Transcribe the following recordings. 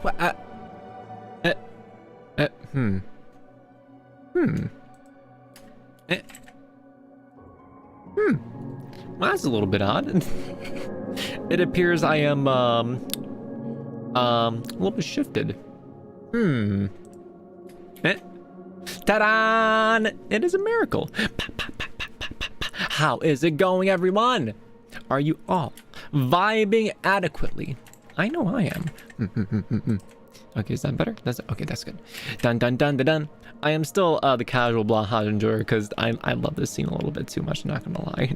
What? Hmm. Eh. Well, that's a little bit odd. It appears I am a little bit shifted. Ta-da! It is a miracle. How is it going, everyone? Are you all vibing adequately? I know I am. Okay, is that better? That's okay. That's good. Dun dun dun dun dun. I am still the casual Blahaj enjoyer because I love this scene a little bit too much. Not gonna lie.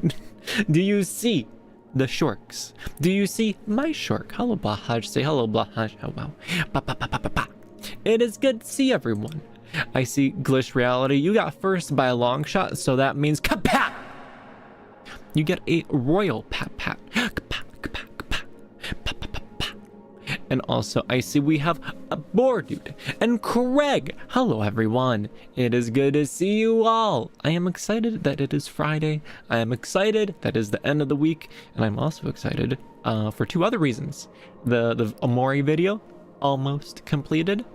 Do you see the shorks? Do you see my shork? Hello, Blahaj. Say hello, Blahaj. Oh wow. Ba, ba, ba, ba, ba, ba. It is good to see everyone. I see Glitch Reality. You got first by a long shot, so that means kapat. You get a royal pat pat. And also, I see we have a Dude and Craig. Hello, everyone. It is good to see you all. I am excited that it is Friday. I am excited that it is the end of the week. And I'm also excited for two other reasons. The Amori video, almost completed.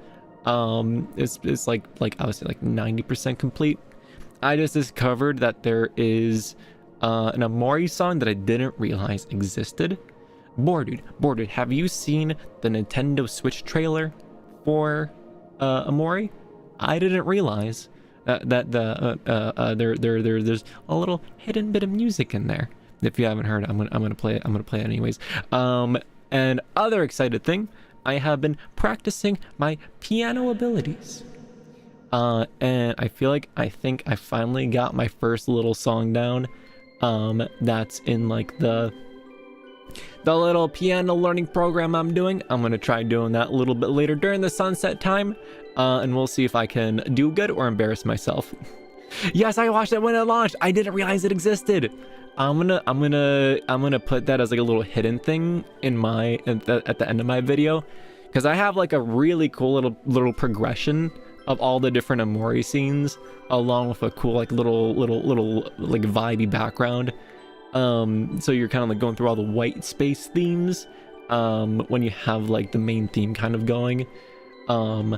It's like I would say like 90% complete. I just discovered that there is an Amori song that I didn't realize existed. Dude, have you seen the Nintendo Switch trailer for Amori? I didn't realize that there's a little hidden bit of music in there. If you haven't heard it, I'm gonna play it. I'm gonna play it anyways. And other excited thing, I have been practicing my piano abilities. And I think I finally got my first little song down. That's in like the little piano learning program I'm doing. I'm gonna try doing that a little bit later during the sunset time, and we'll see if I can do good or embarrass myself. Yes, I watched it when it launched. I didn't realize it existed. I'm gonna put that as like a little hidden thing in my at the end of my video, because I have like a really cool little progression of all the different Amori scenes, along with a cool like little like vibey background. So you're kind of like going through all the white space themes when you have like the main theme kind of going. I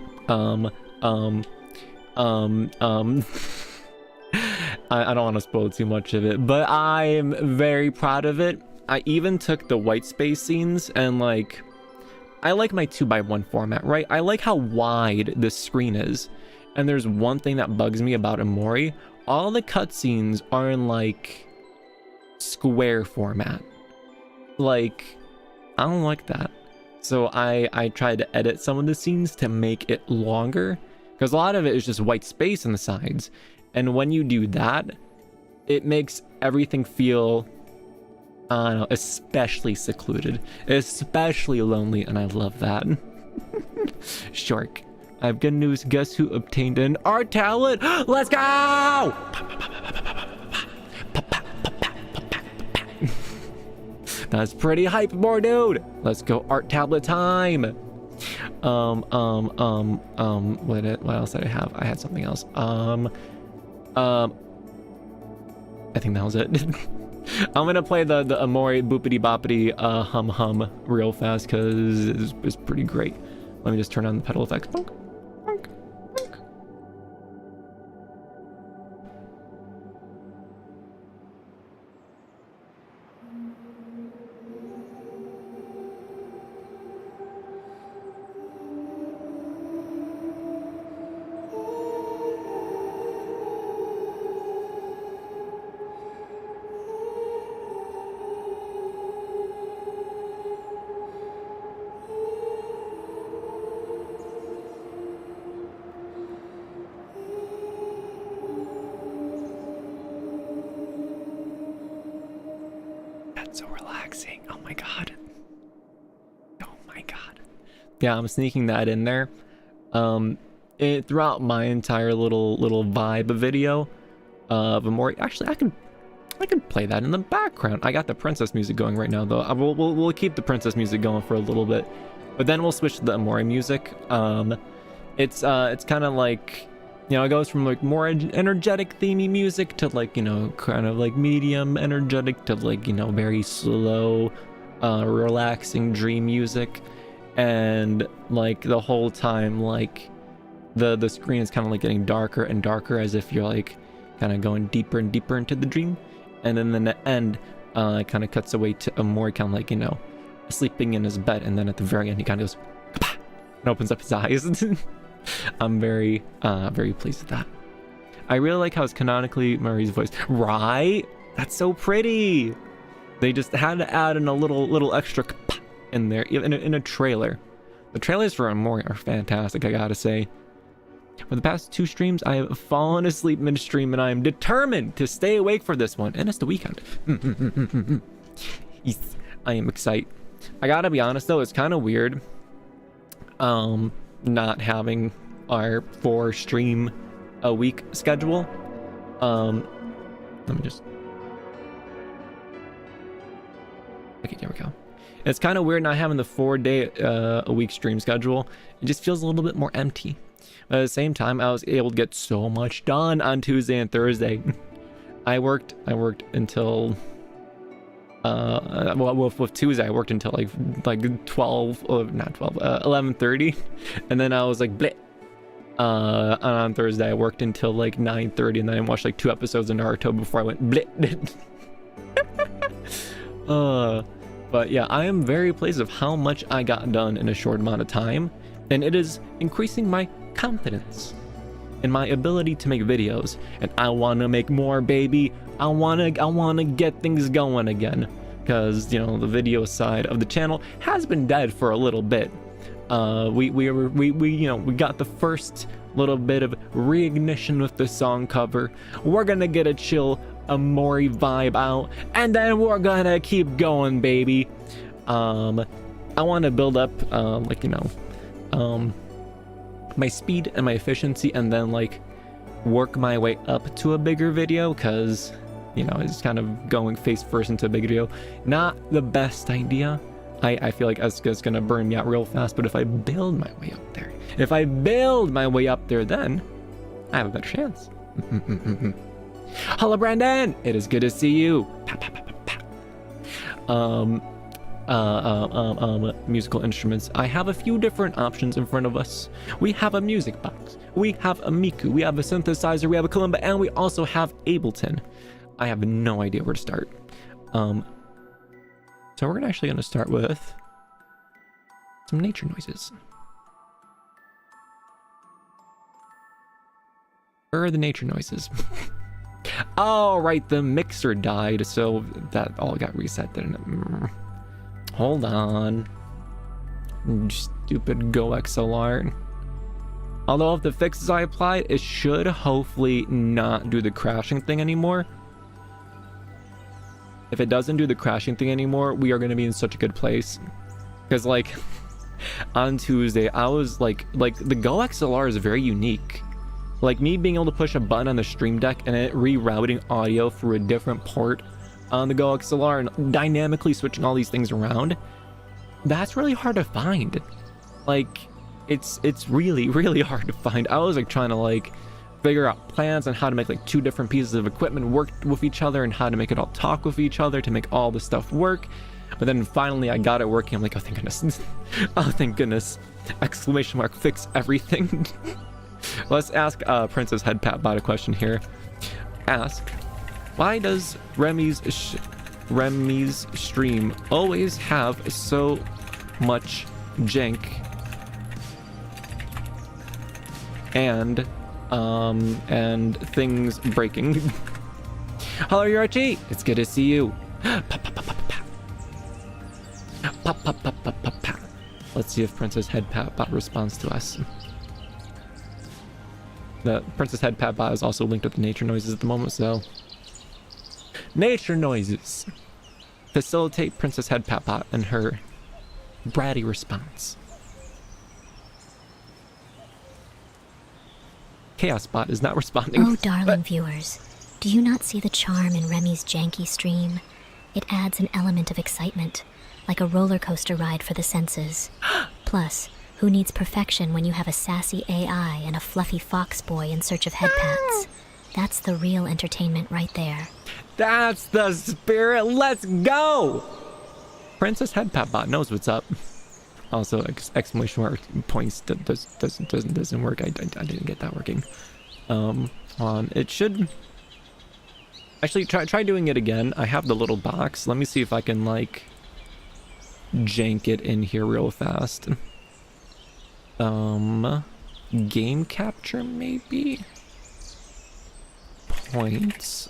don't want to spoil too much of it, but I'm very proud of it. I even took the white space scenes and like, I like my 2x1 format, right? I like how wide this screen is. And there's one thing that bugs me about Amori. All the cutscenes are in like square format. Like, I don't like that. So I tried to edit some of the scenes to make it longer, because a lot of it is just white space on the sides. And when you do that, it makes everything feel, I don't know, especially secluded, especially lonely, and I love that. Shark, I have good news. Guess who obtained an art talent? Let's go! That's pretty hype, more dude. Let's go art tablet time. What else did I have? I had something else. I think that was it. I'm gonna play the Amori boopity boppity hum real fast because it's pretty great. Let me just turn on the pedal effects. Bonk, bonk, bonk. So relaxing. Oh my god. Yeah, I'm sneaking that in there. Throughout my entire little vibe video of Amori. Actually, I can play that in the background. I got the princess music going right now, though. We'll keep the princess music going for a little bit, but then we'll switch to the Amori music. It's kind of like, you know, it goes from like more energetic themey music to like, you know, kind of like medium energetic to like, you know, very slow, relaxing dream music. and like the whole time, like the screen is kind of like getting darker and darker, as if you're like kind of going deeper and deeper into the dream. And then in the end, it kind of cuts away to a more kind of like, you know, sleeping in his bed, and then at the very end he kind of goes "Kapah," and opens up his eyes. I'm very pleased with that. I really like how it's canonically Murray's voice, right? That's so pretty. They just had to add in a little extra "Kapah" in there in a trailer. The trailers for Amori are fantastic, I gotta say. For the past 2 streams, I have fallen asleep mid-stream, and I am determined to stay awake for this one. And it's the weekend. Yes, I am excited. I gotta be honest though, it's kind of weird not having our 4 stream a week schedule. Let me just... Okay, here we go. It's kind of weird not having the 4-day a week stream schedule. It just feels a little bit more empty. But at the same time, I was able to get so much done on Tuesday and Thursday. I worked until well, with Tuesday I worked until like 12, or not 12, 11:30, and then I was like bleh. On Thursday I worked until like 9:30, and then I watched like 2 episodes of Naruto before I went bleh. But yeah, I am very pleased of how much I got done in a short amount of time, and it is increasing my confidence in my ability to make videos. And I want to make more, baby. I want to get things going again, because you know the video side of the channel has been dead for a little bit. We you know, we got the first little bit of reignition with the song cover. We're gonna get a chill Amori vibe out, and then we're gonna keep going, baby. I want to build up like, you know, my speed and my efficiency, and then like work my way up to a bigger video, because you know, it's kind of going face first into a big video. Not the best idea. I feel like it's gonna burn me out real fast, but if I build my way up there, then I have a better chance. Hello, Brandon. It is good to see you. Musical instruments. I have a few different options in front of us. We have a music box, we have a Miku, we have a synthesizer, we have a kalimba, and we also have Ableton. I have no idea where to start. So we're actually going to start with some nature noises. Where are the nature noises? Oh, right, the mixer died, so that all got reset, didn't it? Hold on. Stupid Go XLR. Although if the fixes I applied, it should hopefully not do the crashing thing anymore. If it doesn't do the crashing thing anymore, we are going to be in such a good place. Because like on Tuesday, I was like the Go XLR is very unique. Like me being able to push a button on the Stream Deck and it rerouting audio through a different port on the Go XLR and dynamically switching all these things around, that's really hard to find. Like it's really, really hard to find. I was like trying to like figure out plans on how to make like 2 different pieces of equipment work with each other, and how to make it all talk with each other to make all the stuff work. But then finally I got it working. I'm like, oh thank goodness. Oh thank goodness. Exclamation mark, fix everything. Let's ask Princess Headpat about a question here. Ask, why does Remi's stream always have so much jank and things breaking? Hello, Yoichi. It's good to see you. Let's see if Princess Headpat bot responds to us. The Princess Headpat bot is also linked with the nature noises at the moment, so nature noises facilitate Princess Headpat bot and her bratty response. Chaos bot is not responding. Oh, darling viewers, do you not see the charm in Remi's janky stream? It adds an element of excitement, like a roller coaster ride for the senses. Plus, who needs perfection when you have a sassy AI and a fluffy fox boy in search of headpats? That's the real entertainment right there. That's the spirit. Let's go! Princess Headpat bot knows what's up. Also, exclamation mark points doesn't work. I didn't get that working. On it should actually try doing it again. I have the little box. Let me see if I can like jank it in here real fast. Game capture maybe. Points.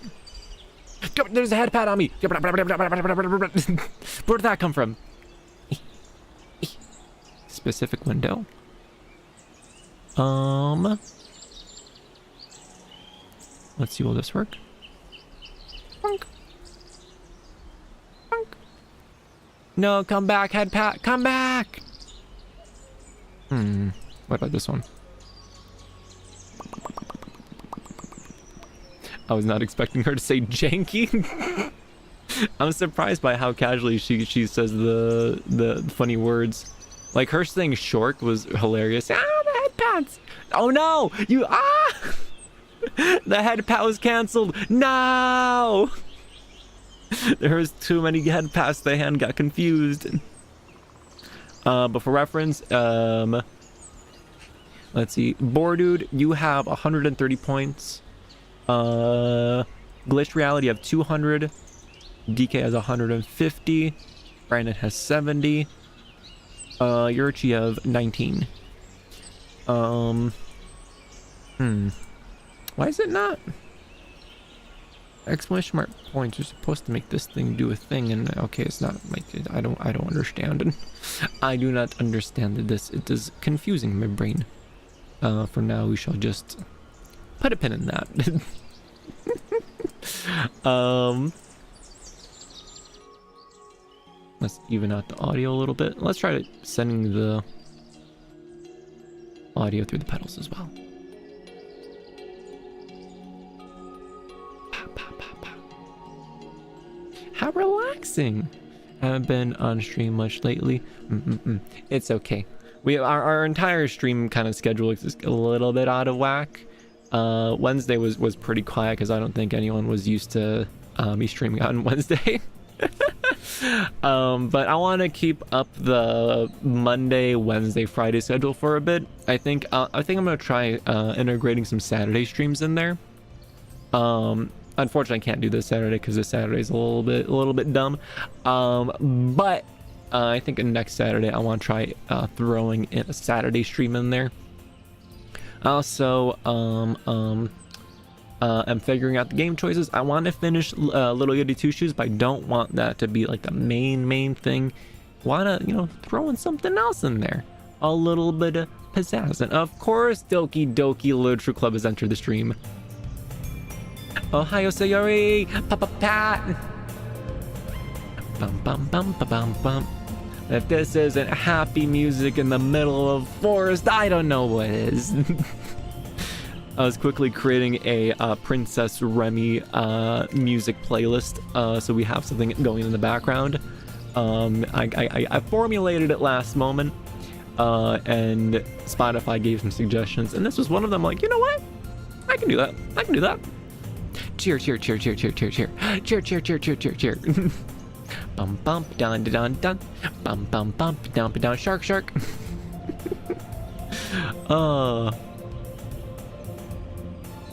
There's a headpat on me. Where did that come from? Specific window. Let's see, will this work? No, come back, Headpat, come back! What about this one? I was not expecting her to say janky. I'm surprised by how casually she says the funny words. Like her saying short was hilarious. Ah, the headpats! Oh no! The headpat was cancelled! No! There was too many headpats, the hand got confused. But for reference, let's see. Bordude, you have 130 points. Glitch Reality have 200. DK has 150. Brandon has 70. Yurchi have 19. Why is it not? Exclamation mark points are supposed to make this thing do a thing, and okay, it's not like I don't understand. I do not understand this. It is confusing my brain. For now, we shall just put a pin in that. Let's even out the audio a little bit. Let's try sending the audio through the pedals as well. How relaxing. Haven't been on stream much lately. It's okay. Our entire stream kind of schedule is a little bit out of whack. Wednesday was pretty quiet because I don't think anyone was used to me streaming on Wednesday. But I want to keep up the Monday, Wednesday, Friday schedule for a bit. I think I'm gonna try integrating some Saturday streams in there. Unfortunately, I can't do this Saturday because this Saturday is a little bit dumb. But I think next Saturday I want to try throwing in a Saturday stream in there. Also, I'm figuring out the game choices. I want to finish Little Yeti Two Shoes, but I don't want that to be like the main thing. Want to, throw in something else in there. A little bit of pizzazz. And of course, Doki Doki Literature Club has entered the stream. Ohio Sayori! Papa Pat! Bum bum bum ba bum bum. If this isn't happy music in the middle of forest, I don't know what is. I was quickly creating a Princess Remi music playlist, so we have something going in the background. I formulated it last moment, and Spotify gave some suggestions, and this was one of them. Like, you know what? I can do that. I can do that. Cheer, cheer, cheer, cheer, cheer, cheer, cheer, cheer, cheer, cheer, cheer, cheer, cheer. Bum bump dun dun dun. Bum bum bump down down shark shark.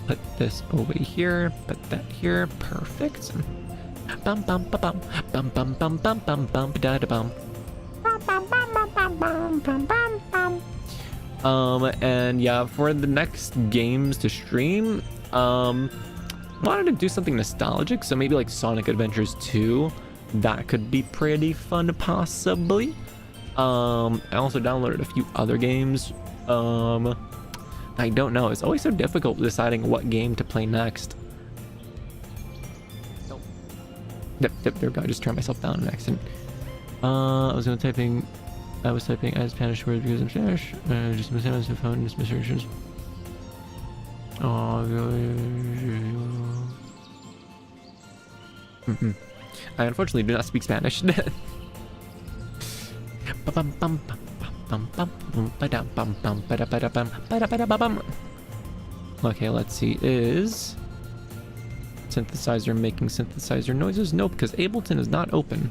Put this over here. Put that here. Perfect. Bum bum ba bum bum bum bum bum bum bum da da bum. Bum bum bum bum bum bum bum bum bum. And yeah, for the next games to stream, wanted to do something nostalgic, so maybe like Sonic Adventures 2. That could be pretty fun, possibly. I also downloaded a few other games. I don't know. It's always so difficult deciding what game to play next. There we go. I just turned myself down in an accident. I was typing as Spanish words because I'm Spanish. Just miss the phone, just missearches. I unfortunately do not speak Spanish. Okay, let's see. Is synthesizer making synthesizer noises? Nope, because Ableton is not open.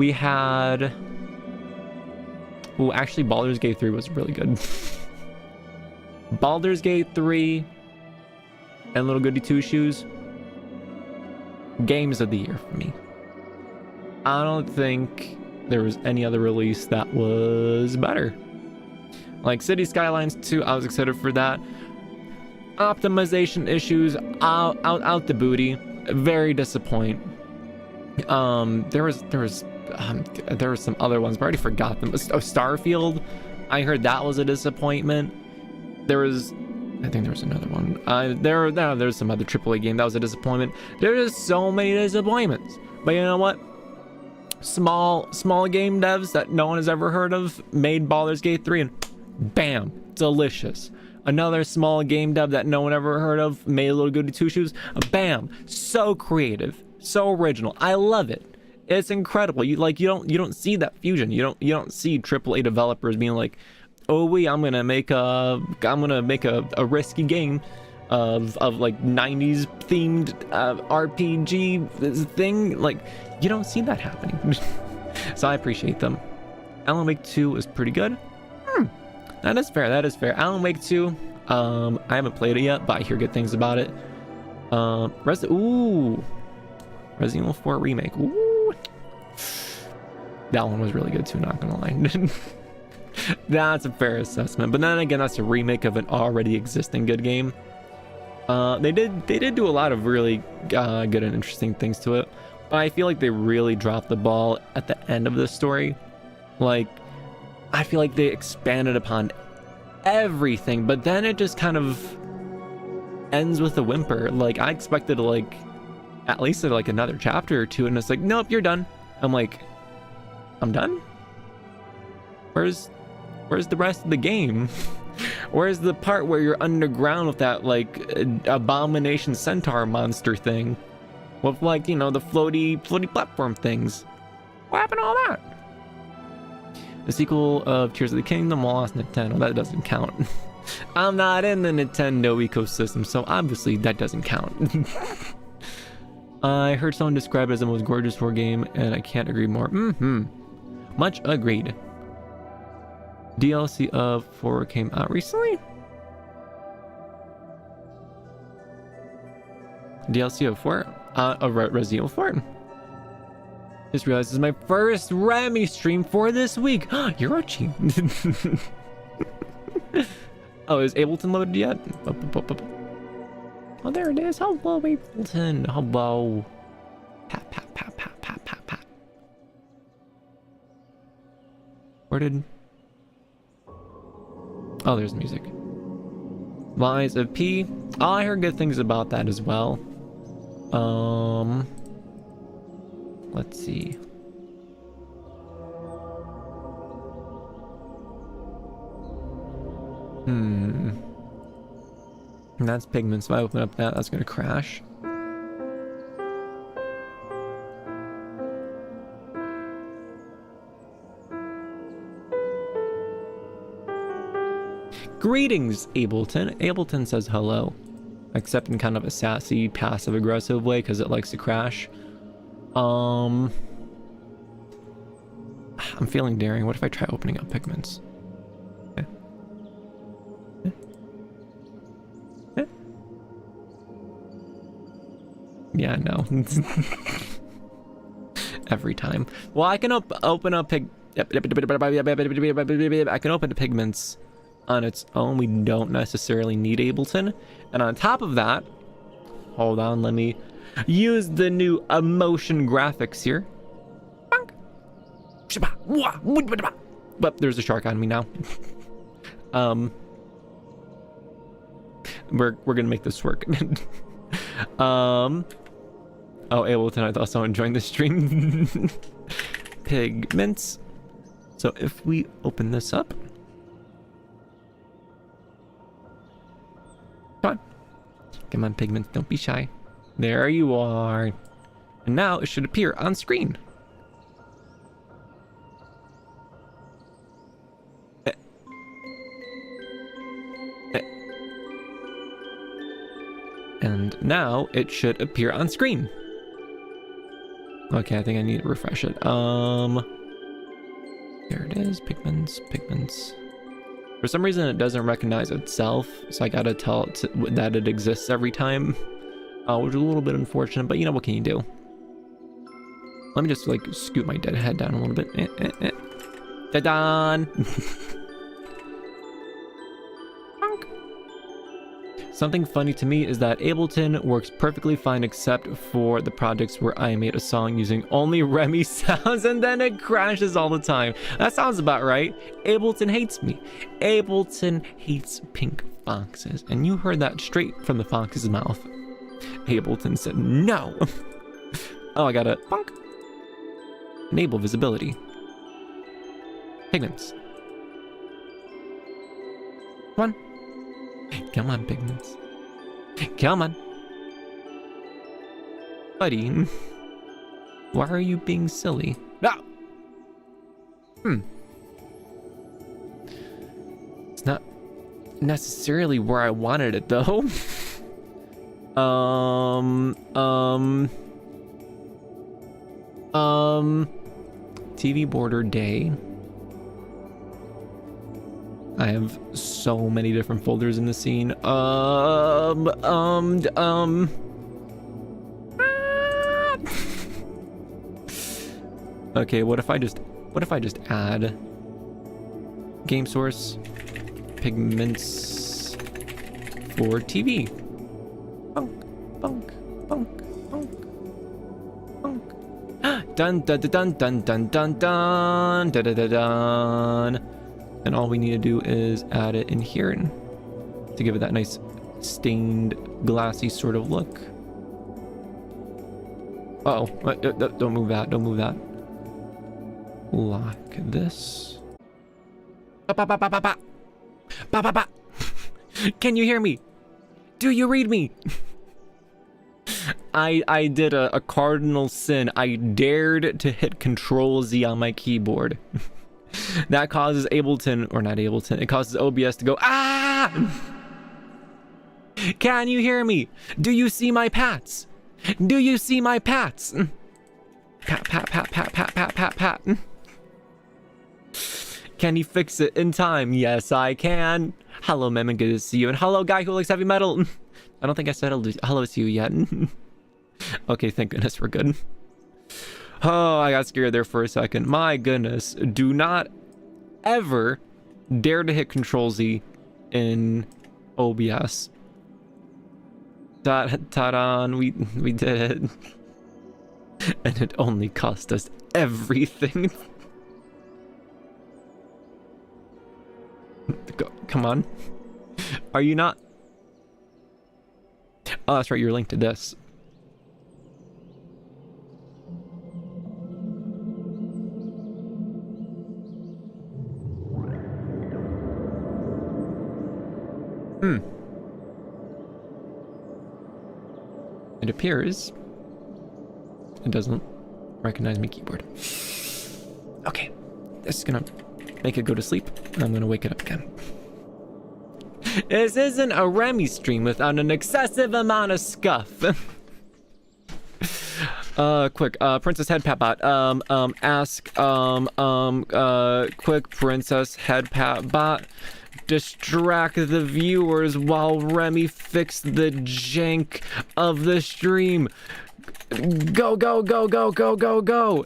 We had... Oh, actually, Baldur's Gate 3 was really good. Baldur's Gate 3 and Little Goody Two Shoes, games of the year for me. I don't think there was any other release that was better. Like City Skylines 2, I was excited for that. Optimization issues out the booty. Very disappointing. There was some other ones, but I already forgot them. Oh, Starfield, I heard that was a disappointment. I think there was another one. There's some other AAA game that was a disappointment. There's just so many disappointments. But you know what? Small game devs that no one has ever heard of made Baldur's Gate 3 and bam, delicious. Another small game dev that no one ever heard of made a Little Goody Two Shoes. Bam, so creative, so original. I love it. It's incredible. You don't see that fusion. You don't see AAA developers being like, oh I'm gonna make a risky game of like 90s themed RPG thing. Like, you don't see that happening. So I appreciate them. Alan Wake 2 is pretty good. That is fair. Alan Wake 2, I haven't played it yet, but I hear good things about it. Resident Evil 4 remake. Ooh. That one was really good too, not gonna lie. That's a fair assessment. But then again, that's a remake of an already existing good game. They did do a lot of really good and interesting things to it. But I feel like they really dropped the ball at the end of the story. Like, I feel like they expanded upon everything, but then it just kind of ends with a whimper. Like, I expected like at least like another chapter or two, and it's like, nope, you're done. I'm like, I'm done? Where's the rest of the game? Where's the part where you're underground with that like abomination centaur monster thing? With like, you know, the floaty platform things. What happened to all that? The sequel of Tears of the Kingdom lost Nintendo. That doesn't count. I'm not in the Nintendo ecosystem, so obviously that doesn't count. I heard someone describe it as the most gorgeous war game, and I can't agree more. Much agreed. DLC of 4 came out recently? DLC of 4? Of Resident Evil 4. Just realized this is my first Remi stream for this week. Yorochi. Oh, is Ableton loaded yet? Oh, there it is. Hello, Ableton. Hello. Pat, pat, pat, pat, pat, pat, pat. Where did... Oh, there's music. Lies of P. Oh, I heard good things about that as well. Let's see. That's Pigments. If I open up that, that's gonna crash. Greetings, Ableton. Ableton says hello, except in kind of a sassy, passive-aggressive way because it likes to crash. I'm feeling daring. What if I try opening up Pigments? Yeah, no. Every time. Well, I can open up I can open the Pigments on its own. We don't necessarily need Ableton. And on top of that, hold on, let me use the new emotion graphics here. But there's a shark on me now. We're gonna make this work. Oh, Ableton, I thought someone joined the stream. Pigments. So if we open this up, come on, Pigments, don't be shy. There you are. And now it should appear on screen. And now it should appear on screen. Okay, I think I need to refresh it. There it is. Pigments. For some reason, it doesn't recognize itself, so I gotta tell it that it exists every time, which is a little bit unfortunate, but you know, what can you do? Let me just, like, scoot my dead head down a little bit. Da-dan! Something funny to me is that Ableton works perfectly fine except for the projects where I made a song using only Remi sounds and then it crashes all the time. That sounds about right. Ableton hates me. Ableton hates pink foxes. And you heard that straight from the fox's mouth. Ableton said no. Oh, I gotta bonk. Enable visibility. Pigments. Come on. Come on, pigments. Come on. Buddy. Why are you being silly? Ah! It's not necessarily where I wanted it, though. TV border day. I have so many different folders in the scene. Okay, what if I just add game source pigments for TV? Bunk, bunk, bunk, bunk, bunk. Dun dun dun dun dun dun dun dun dun dun dun. And all we need to do is add it in here to give it that nice stained, glassy sort of look. Uh-oh, don't move that, don't move that. Like this. Can you hear me? Do you read me? I did a cardinal sin. I dared to hit Control Z on my keyboard. That causes Ableton, or not Ableton, it causes OBS to go, ah! Can you hear me? Do you see my pats? Do you see my pats? Pat, pat, pat, pat, pat, pat, pat, pat. Can you fix it in time? Yes, I can. Hello, Mem, and good to see you. And hello, guy who likes heavy metal. I don't think I said hello to you yet. Okay, thank goodness we're good. Oh, I got scared there for a second. My goodness. Do not ever dare to hit Control Z in OBS. Ta-da, we did it. And it only cost us everything. Come on. Are you not? Oh, that's right. You're linked to this. It appears it doesn't recognize my keyboard. Okay, this is gonna make it go to sleep, and I'm gonna wake it up again. This isn't a Remi stream without an excessive amount of scuff. Quick, Princess Headpat bot, ask, quick Princess Headpat bot, distract the viewers while Remi fix the jank of the stream. Go, go, go, go, go, go, go.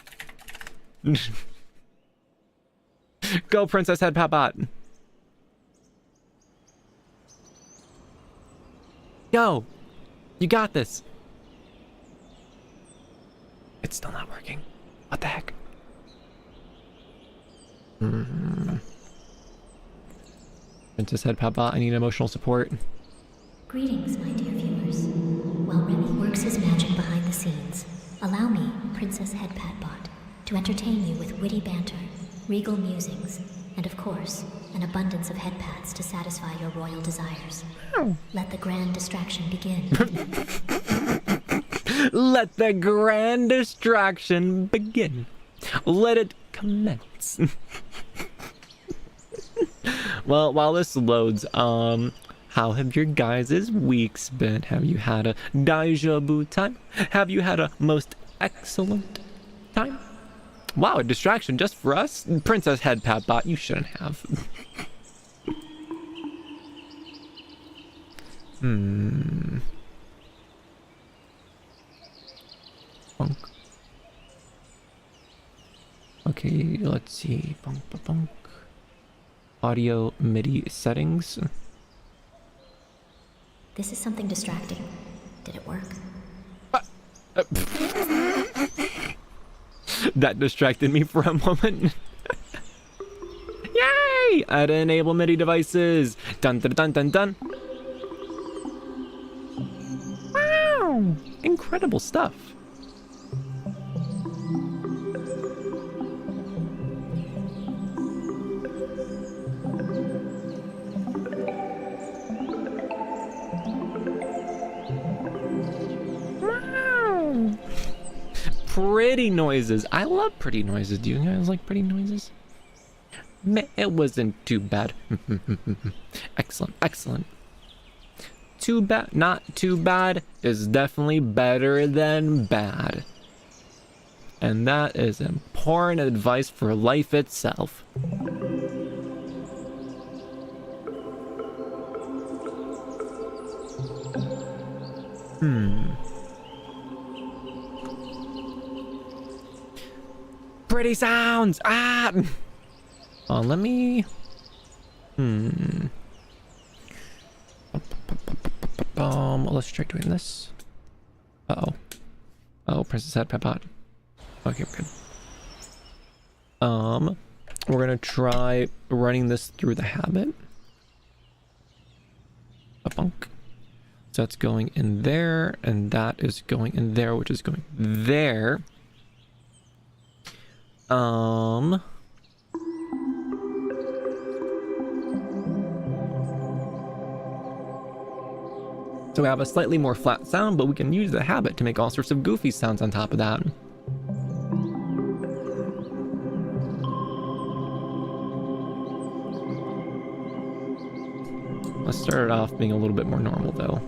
Go, Princess Headpat bot. Go. You got this. It's still not working. What the heck? Princess Headpat bot, I need emotional support. Greetings, my dear viewers. While Remi works his magic behind the scenes, allow me, Princess Headpat bot, to entertain you with witty banter, regal musings, and of course, an abundance of headpats to satisfy your royal desires. Let the grand distraction begin. Let the grand distraction begin. Let it commence. Well, while this loads, how have your guys' weeks been? Have you had a deja vu time? Have you had a most excellent Time. Wow, a distraction just for us? Princess Headpat bot, you shouldn't have. Bunk. Okay, let's see. Bunk, bunk, bunk. Audio MIDI settings. This is something distracting. Did it work? That distracted me for a moment. Yay! Add enable MIDI devices. Dun dun dun dun dun. Wow! Incredible stuff. Wow! Pretty noises. I love pretty noises. Do you guys like pretty noises? It wasn't too bad. Excellent, excellent. Too bad, not too bad is definitely better than bad. And that is important advice for life itself. Pretty sounds! Ah! Let me... Let's try doing this. Uh-oh. Oh, Princess Headpat. Okay, we're good. We're gonna try running this through the habit. A bunk. So that's going in there, and that is going in there, which is going there. So we have a slightly more flat sound, but we can use the habit to make all sorts of goofy sounds on top of that. Let's start it off being a little bit more normal though.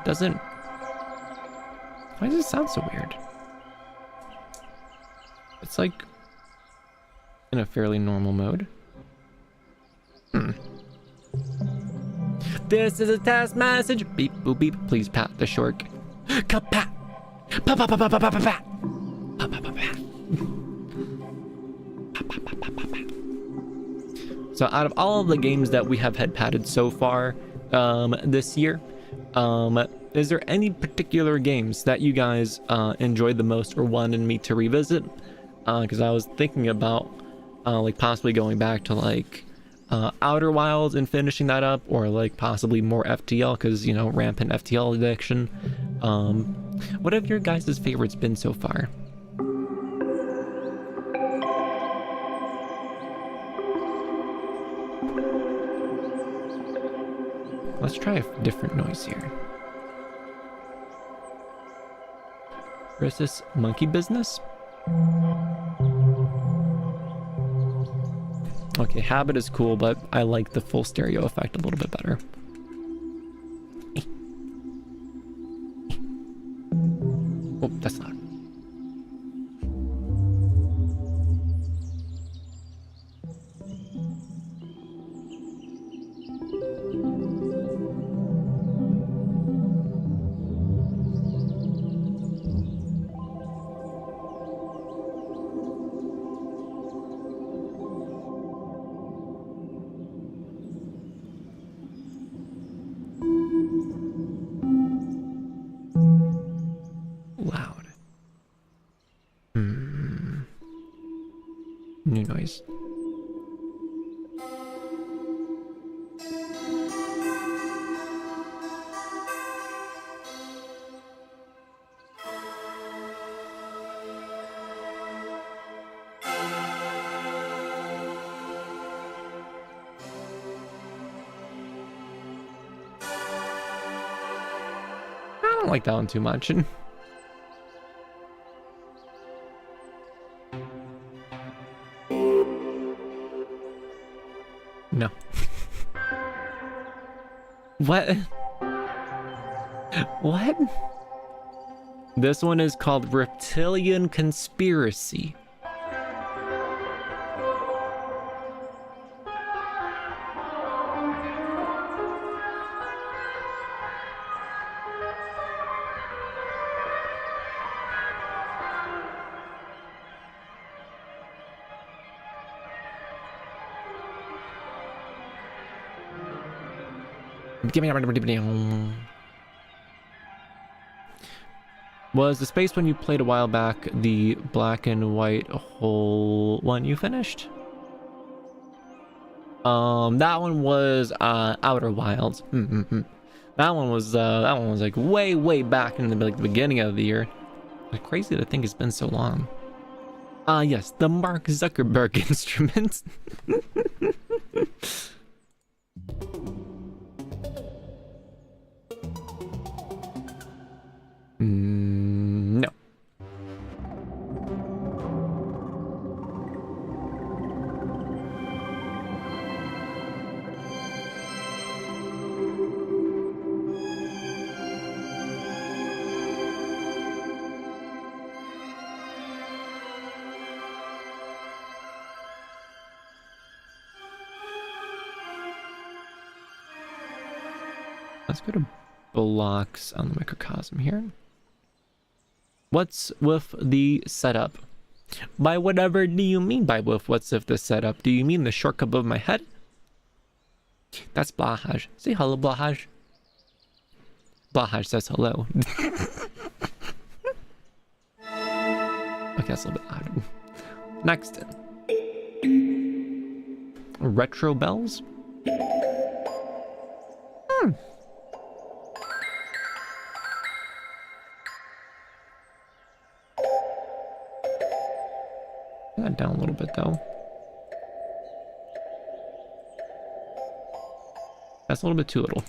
Doesn't... Why does it sound so weird? It's like in a fairly normal mode. This is a test message. Beep boop beep. Please pat the short. Kapat. Pa pa pa pa pa pa pa pa. Pa pa pa pa. So out of all of the games that we have headpatted so far this year, is there any particular games that you guys enjoyed the most or wanted me to revisit? Because I was thinking about like possibly going back to like Outer Wilds and finishing that up, or like possibly more FTL, because you know, rampant FTL addiction. What have your guys' favorites been so far? Let's try a different noise here. Versus monkey business. Okay, habit is cool, but I like the full stereo effect a little bit better. Oh, that's loud. Loud. New noise. don't like that one too much. No. What? What? This one is called Reptilian Conspiracy. Give me. Was the space one you played a while back the black and white hole one you finished? That one was Outer Wilds. That one was like way back in the beginning of the year. It's crazy to think it's been so long. Yes, the Mark Zuckerberg instrument. No. Let's go to blocks on the microcosm here. What's with the setup? By whatever do you mean by what's with the setup? Do you mean the shortcut above my head? That's Blahaj. Say hello, Blahaj. Blahaj says hello. Okay, that's a little bit loud. Next. Retro bells? That down a little bit though. That's a little bit too little.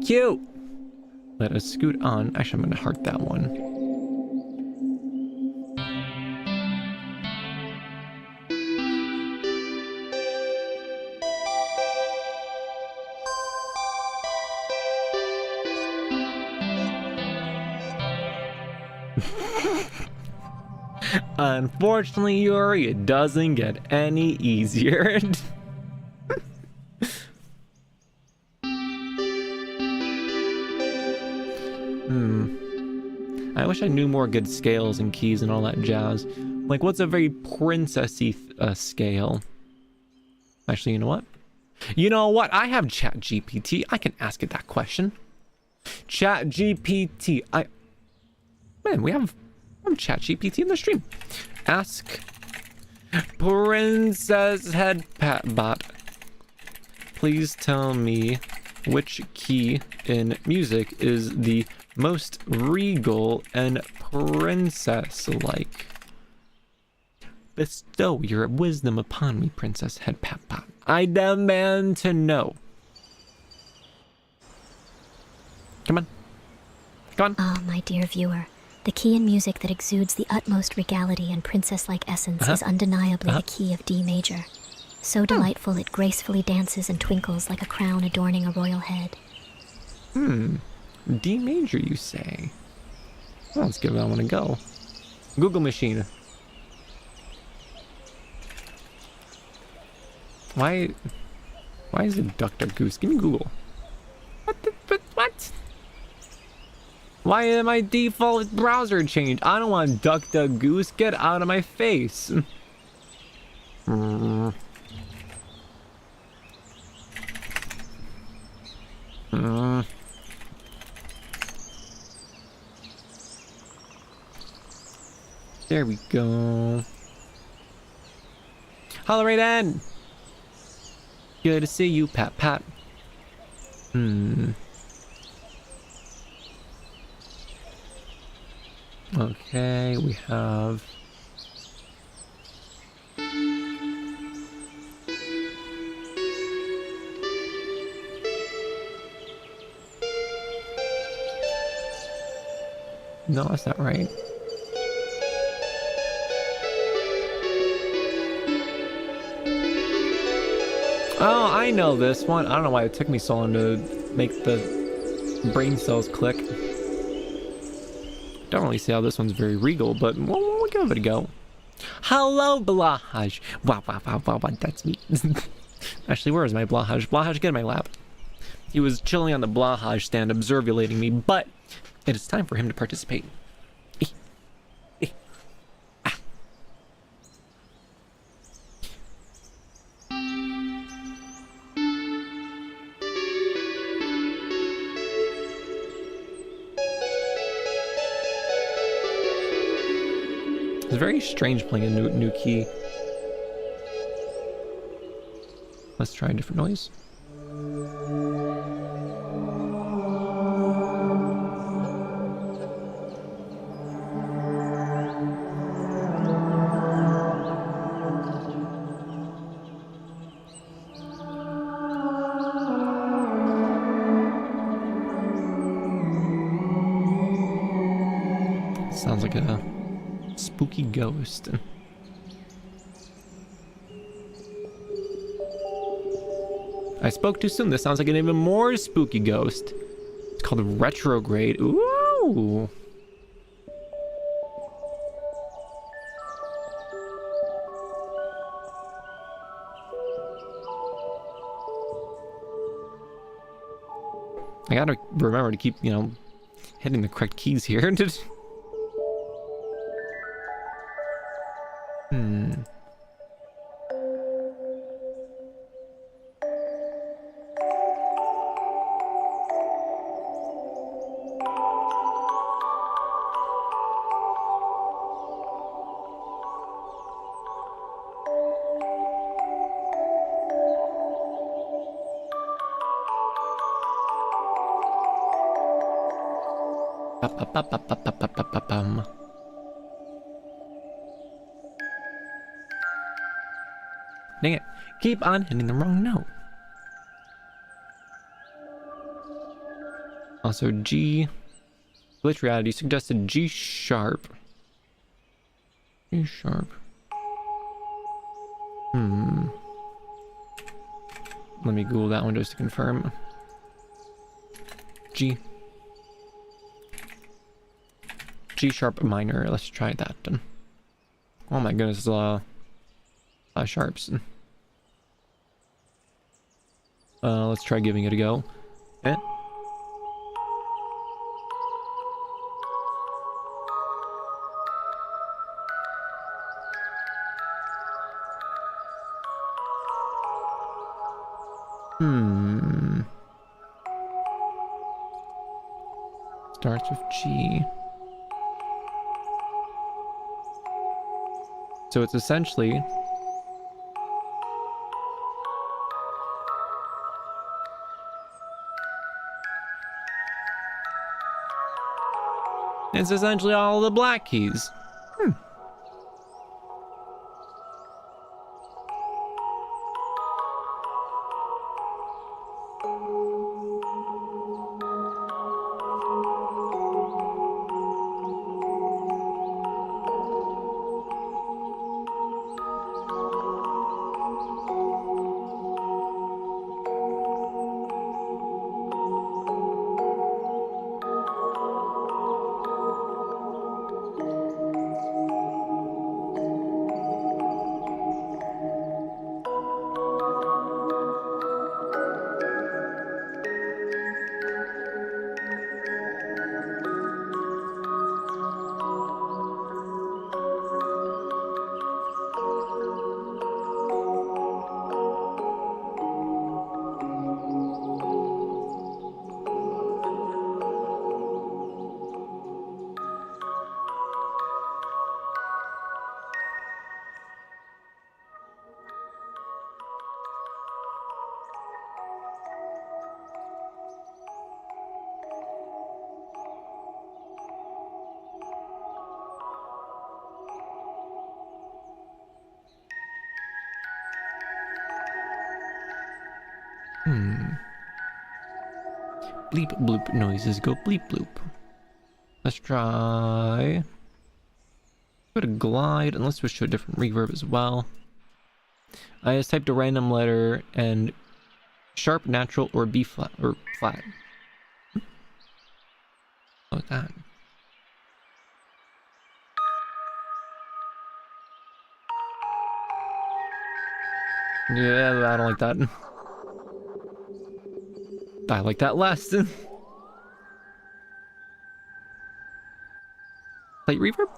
Cute. Let us scoot on. Actually, I'm gonna heart that one. Unfortunately, Yuri, it doesn't get any easier. I wish I knew more good scales and keys and all that jazz. Like, what's a very princessy scale? Actually, you know what? You know what? I have ChatGPT. I can ask it that question. ChatGPT. Man, we have ChatGPT in the stream. Ask Princess Headpat Bot. Please tell me which key in music is the most regal and princess-like. Bestow your wisdom upon me, Princess Headpat Bot. I demand to know. Come on. Come on. Ah, my dear viewer, the key in music that exudes the utmost regality and princess-like essence is undeniably the key of D major. So delightful it gracefully dances and twinkles like a crown adorning a royal head. D major, you say? Well, let's give that one a go. Google machine. Why is it DuckDuckGoose? Give me Google. What? Why did my default browser change? I don't want DuckDuckGoose. Get out of my face. Mm. Mm. There we go. Hello, Raiden! Good to see you, Pat Pat. Okay, we have... No, that's not right. Oh, I know this one. I don't know why it took me so long to make the brain cells click. Don't really see how this one's very regal, but we'll give it a go. Hello, Blahaj. Wow, wow, wow, wow, wow, that's me. Actually, where is my Blahaj? Blahaj, get in my lap. He was chilling on the Blahaj stand, observulating me, but it is time for him to participate. It's very strange playing a new key. Let's try a different noise. Sounds like a spooky ghost. I spoke too soon. This sounds like an even more spooky ghost. It's called Retrograde. Ooh. I gotta remember to keep, hitting the correct keys here. Dang it. Keep on hitting the wrong note. Also, G. Glitch Reality suggested G sharp. G sharp. Let me Google that one just to confirm. G sharp minor. Let's try that then. Oh my goodness, sharps. Let's try giving it a go. Eh. Starts with G. So it's essentially all the black keys. Bleep bloop noises go bleep bloop. Let's try. Go to glide and let's switch to a different reverb as well. I just typed a random letter and sharp, natural, or B flat or flat. Like that. Yeah, I don't like that. I like that less. Light reverb?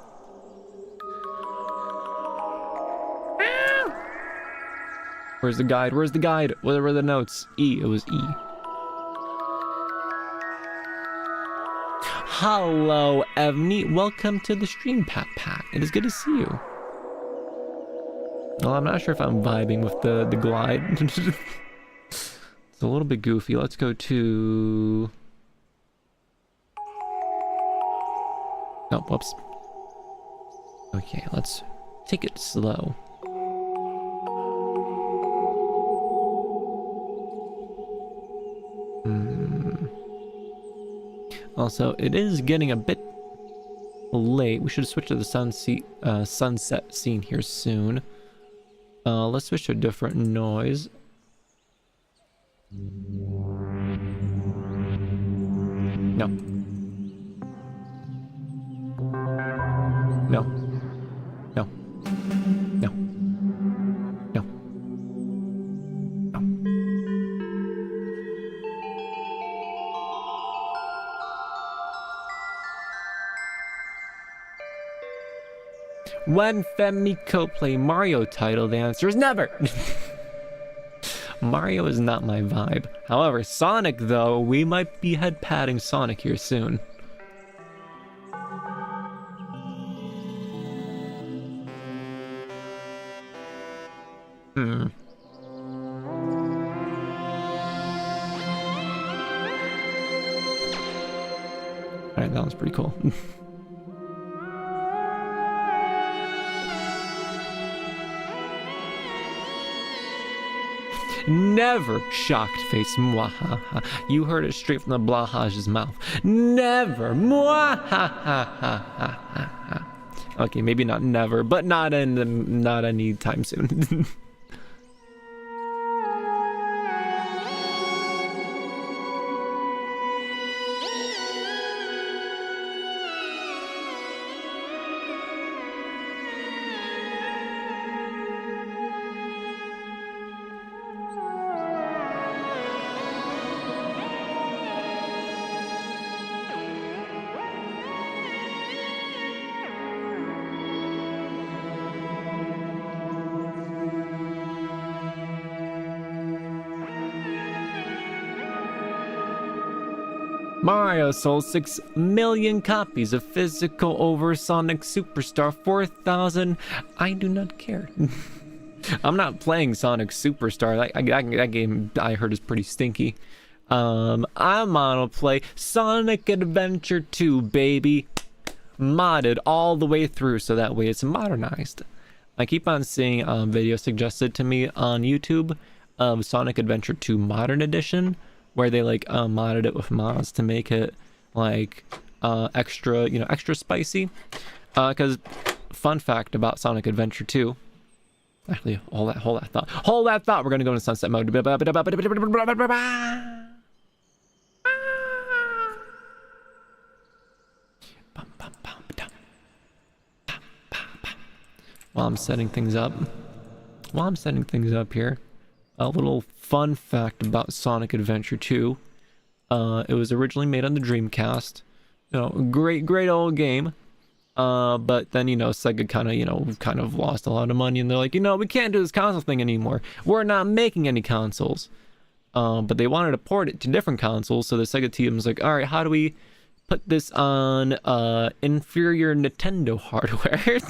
Where's the guide? Where's the guide? Where were the notes? E. It was E. Hello, Evney. Welcome to the stream, Pat Pat. It is good to see you. Well, I'm not sure if I'm vibing with the glide. It's a little bit goofy. Let's go to... Oh, whoops. Okay, let's take it slow. Also, it is getting a bit late. We should switch to the sunset scene here soon. Let's switch to a different noise. No. No. No. No. No. No. When Femiko play Mario title, the answer is never. Mario is not my vibe. However, Sonic though, we might be head-patting Sonic here soon. Alright, that was pretty cool. Never, shocked face, mwahaha. You heard it straight from the Blahage's mouth. Never, mwahaha. Okay, maybe not never, but not any time soon. Mario sold 6 million copies of physical over Sonic Superstar 4000. I do not care. I'm not playing Sonic Superstar. That game I heard is pretty stinky. I'm gonna play Sonic Adventure 2, baby. Modded all the way through so that way it's modernized. I keep on seeing videos suggested to me on YouTube of Sonic Adventure 2 Modern Edition, where they like modded it with mods to make it like extra, extra spicy. Because fun fact about Sonic Adventure 2, actually hold that thought. We're gonna go into sunset mode. While I'm setting things up here, a little fun fact about Sonic Adventure 2. It was originally made on the Dreamcast. Great old game. But then, Sega kind of lost a lot of money, and they're like, we can't do this console thing anymore. We're not making any consoles. But they wanted to port it to different consoles, so the Sega team was like, all right, how do we put this on inferior Nintendo hardware?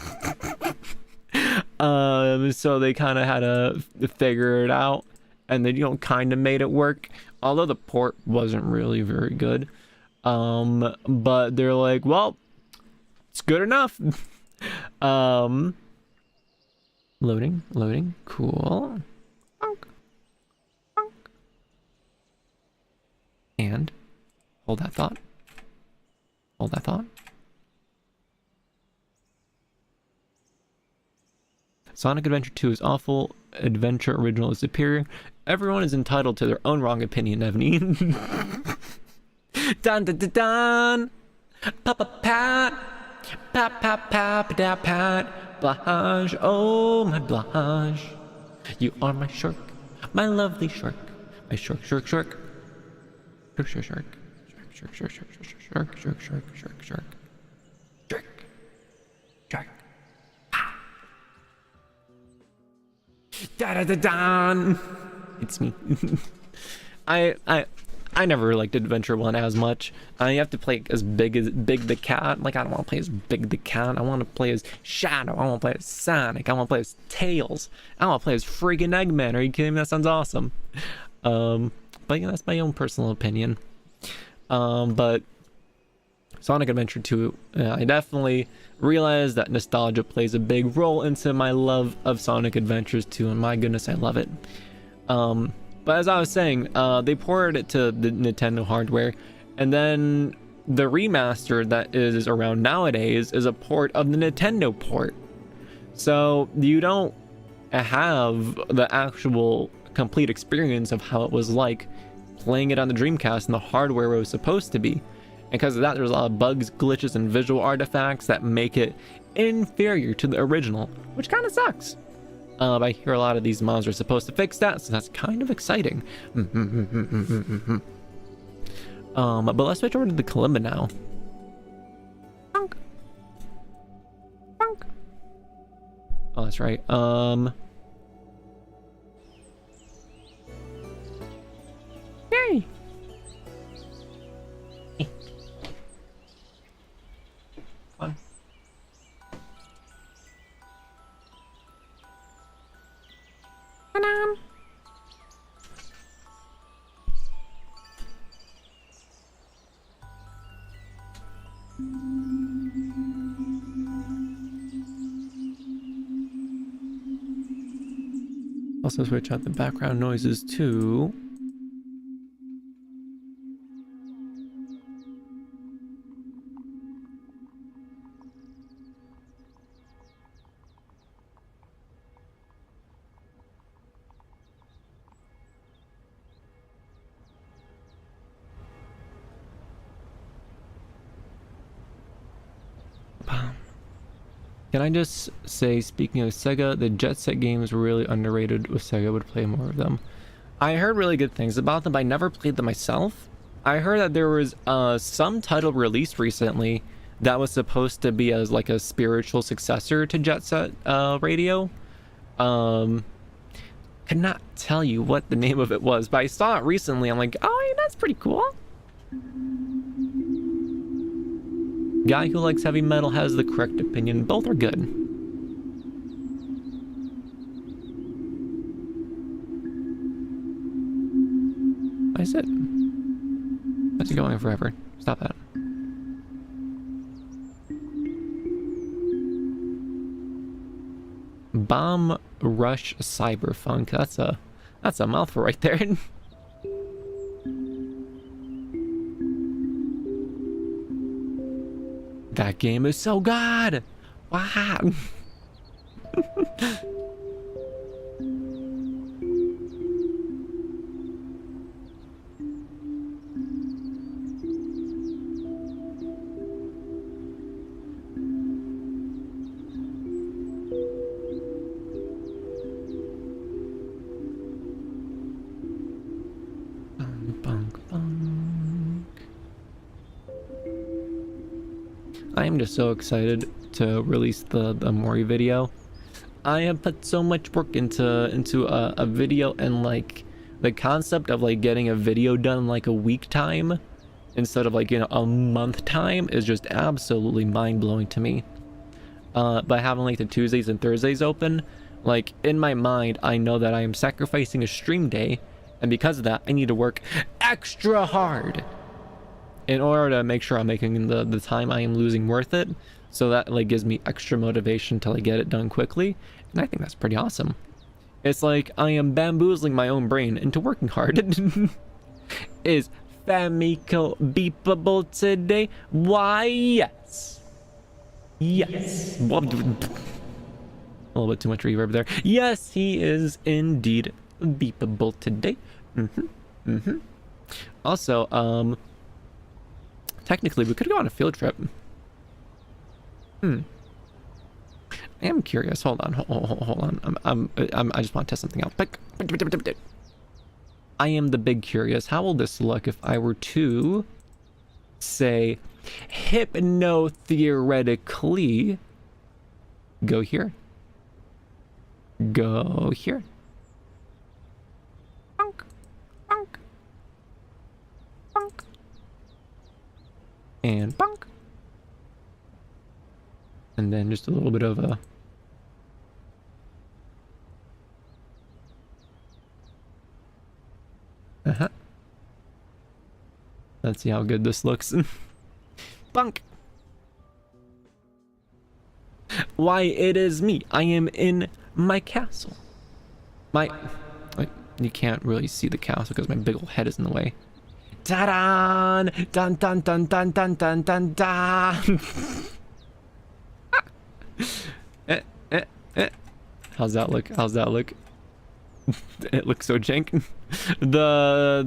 So they kind of had to figure it out, and they kind of made it work, although the port wasn't really very good. But they're like, well, it's good enough. Loading, cool. And hold that thought. Hold that thought. Sonic Adventure 2 is awful. Adventure original is superior. Everyone is entitled to their own wrong opinion, Evany. Dun dun dun dun. Papa pat. Pat pat pat pat pat. Blanche, oh my Blanche. You are my shark. My lovely shark. My shark, shark, shark. Shark, shark, shark. Shark, shark, shark, shark, shark, shark, shark, shark, shark. Shark. Shark. Da da da da. It's me. I never liked Adventure 1 as much. You have to play as Big the Cat. Like, I don't want to play as Big the Cat. I want to play as Shadow. I want to play as Sonic. I want to play as Tails. I want to play as friggin' Eggman. Are you kidding me? That sounds awesome. But yeah, that's my own personal opinion. But Sonic Adventure 2, I definitely realized that nostalgia plays a big role into my love of Sonic Adventures 2, and my goodness, I love it. But as I was saying, they ported it to the Nintendo hardware, and then the remaster that is around nowadays is a port of the Nintendo port. So you don't have the actual complete experience of how it was like playing it on the Dreamcast and the hardware where it was supposed to be. And because of that, there's a lot of bugs, glitches, and visual artifacts that make it inferior to the original, which kind of sucks. I hear a lot of these mods are supposed to fix that, so that's kind of exciting. But let's switch over to the Kalimba now. Bonk. Bonk. Oh, that's right. Yay! Fun. Ta-da! Also switch out the background noises too. Can I just say, speaking of Sega, the Jet Set games were really underrated. With Sega would play more of them. I heard really good things about them, but I never played them myself. I heard that there was some title released recently that was supposed to be as like a spiritual successor to Jet Set Radio. Could not tell you what the name of it was, but I saw it recently. I'm like, oh, yeah, that's pretty cool. Guy who likes heavy metal has the correct opinion. Both are good. Why is it? What's it going forever? Stop that. Bomb Rush Cyberfunk. That's a mouthful right there. That game is so good! Wow! I am just so excited to release the Mori video. I have put so much work into a video, and like the concept of like getting a video done in like a week time instead of like, you know, a month time is just absolutely mind-blowing to me. By having like the Tuesdays and Thursdays open, like in my mind I know that I am sacrificing a stream day, and because of that I need to work extra hard in order to make sure I'm making the time I am losing worth it. So that like gives me extra motivation to like get it done quickly, and I think that's pretty awesome. It's like I am bamboozling my own brain into working hard. Is Famiko beepable today? Why, yes. Yes. A little bit too much reverb there. Yes, he is indeed beepable today. Also, technically, we could go on a field trip. I am curious. Hold on. Hold on. I just want to test something out. I am the big curious. How will this look if I were to say hypno-theoretically go here? Go here. Bonk. Bonk. Bonk. And bonk. And then just a little bit of a... Let's see how good this looks. Bonk. Why, it is me. I am in my castle. You can't really see the castle because my big old head is in the way. Ta-da! Dun dun dun dun dun dun dun dun! How's that look? How's that look? It looks so jank. The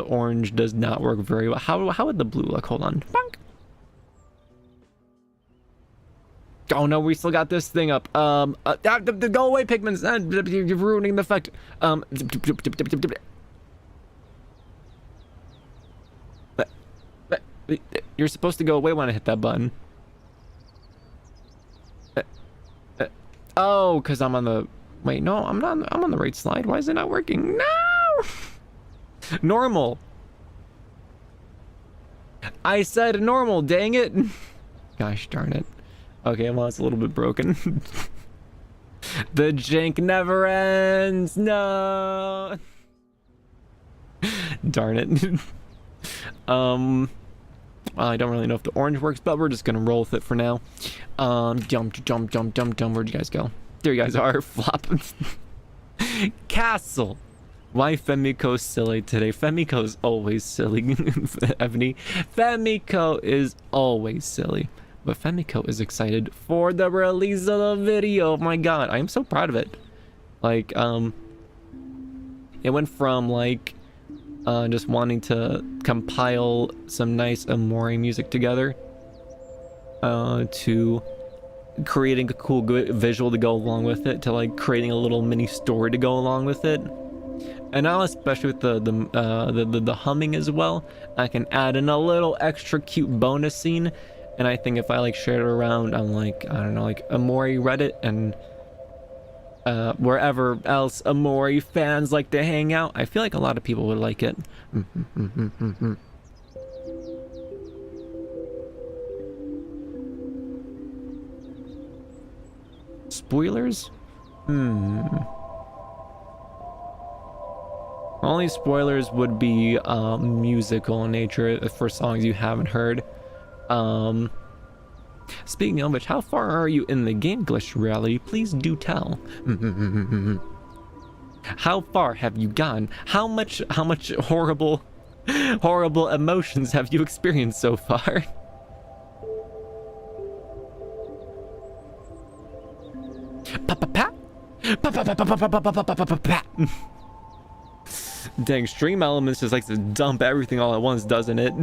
orange does not work very well. How would the blue look? Hold on. Bonk. Oh no, we still got this thing up. Go away, pigments. You're ruining the effect. You're supposed to go away when I hit that button. Oh, because I'm on the... Wait, no, I'm not. I'm on the right slide. Why is it not working? No! Normal. I said normal, dang it. Gosh darn it. Okay, well, it's a little bit broken. The jank never ends. No. Darn it. I don't really know if the orange works, but we're just gonna roll with it for now. Jump. Where'd you guys go? There you guys are. Flop. Castle. Why Femiko silly today? Femiko's always silly. Ebony. Femiko is always silly. But Femiko is excited for the release of the video. Oh my god, I am so proud of it. Like, it went from like just wanting to compile some nice Amori music together to creating a cool visual to go along with it, to like creating a little mini story to go along with it. And now, especially with the humming as well, I can add in a little extra cute bonus scene. And I think if I like share it around on like, I don't know, like Amori Reddit and wherever else Amori fans like to hang out, I feel like a lot of people would like it. Spoilers? Only spoilers would be musical in nature for songs you haven't heard. Speaking of which, how far are you in the game, Glitch Rally? Please do tell. How far have you gone? How much horrible emotions have you experienced so far? Dang, Stream Elements just likes to dump everything all at once, doesn't it?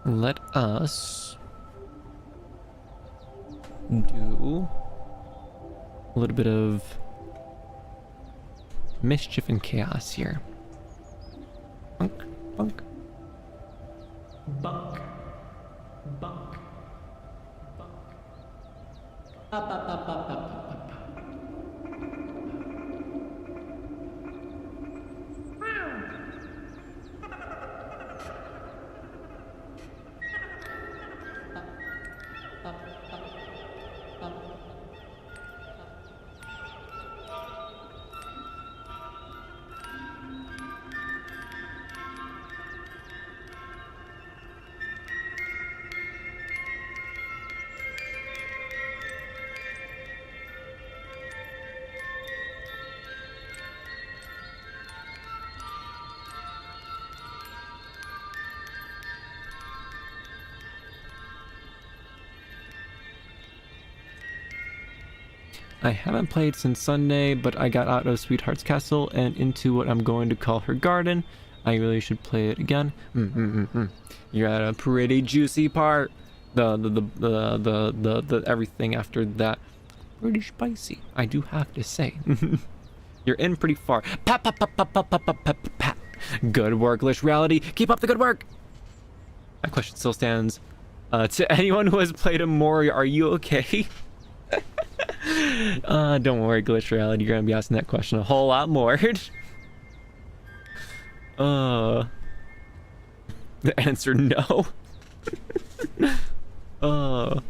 Let us do a little bit of mischief and chaos here. Bunk, bunk. Bunk. Bunk. Bunk. Up, up, up, up, up, up, up. I haven't played since Sunday, but I got out of Sweetheart's Castle and into what I'm going to call her garden. I really should play it again. You're at a pretty juicy part. The everything after that, pretty spicy, I do have to say. You're in pretty far. Pat, pat, pat, pat, pat, pat, pat, pat, pat. Good work, Glitch Reality. Keep up the good work. My question still stands. To anyone who has played Amori, are you okay? Don't worry, Glitch Reality. You're gonna be asking that question a whole lot more. The answer no. Blow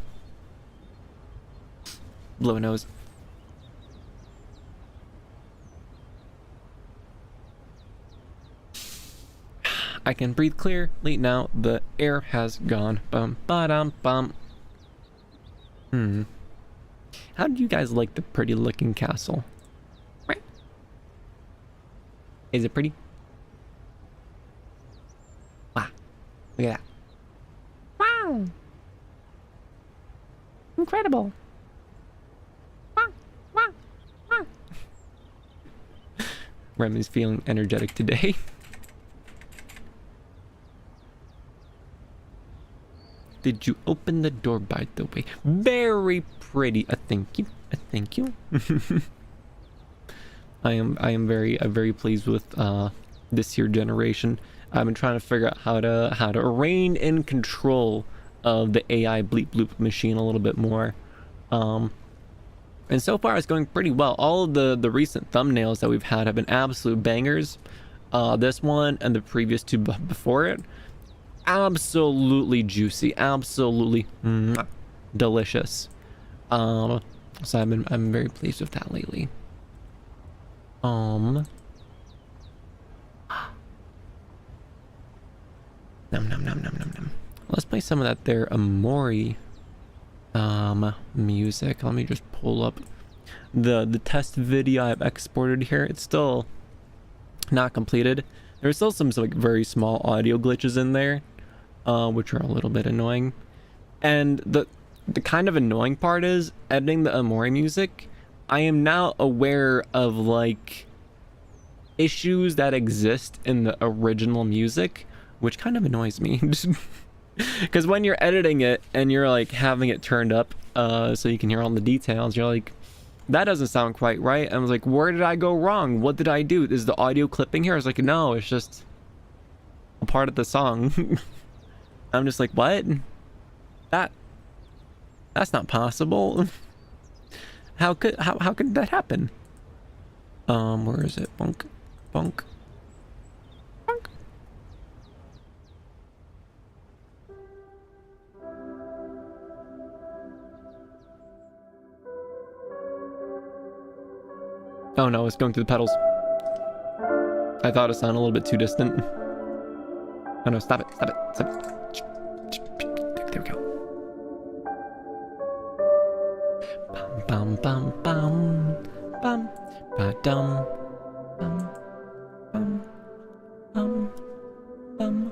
a nose. I can breathe clearly now. The air has gone. Bum ba dum bum. How do you guys like the pretty looking castle? Is it pretty? Wow. Look at that. Wow. Incredible. Wow. Wow. Wow. Remi's feeling energetic today. Did you open the door, by the way? Very pretty. Thank you. Thank you. I am very pleased with this here generation. I've been trying to figure out how to rein in control of the AI bleep bloop machine a little bit more. And so far it's going pretty well. All of the recent thumbnails that we've had have been absolute bangers. This one and the previous two before it, absolutely juicy, absolutely delicious. So I'm very pleased with that lately. Nom nom nom nom nom nom. Let's play some of that there Amori music. Let me just pull up the test video I've exported here. It's still not completed. There's still some like very small audio glitches in there, which are a little bit annoying. And the kind of annoying part is editing the Amori music. I am now aware of like issues that exist in the original music, which kind of annoys me. Because when you're editing it and you're like having it turned up so you can hear all the details, you're like, that doesn't sound quite right. And I was like, where did I go wrong? What did I do? Is the audio clipping here? I was like, no, it's just a part of the song. I'm just like, what? That's not possible. How could that happen? Where is it? Bunk, bunk, bunk. Oh no, it's going through the pedals. I thought it sounded a little bit too distant. Oh no, stop it, stop it, stop it. There we go. Bum bum bum bum ba dum bum bum bum bum.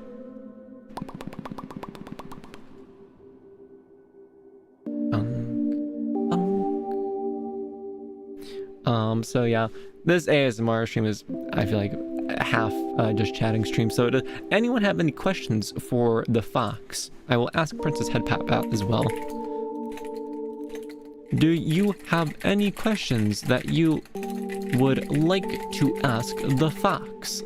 So yeah, this ASMR stream is, I feel like, half just chatting stream. So does anyone have any questions for the fox? I will ask Princess Headpat about as well. do you have any questions that you would like to ask the fox?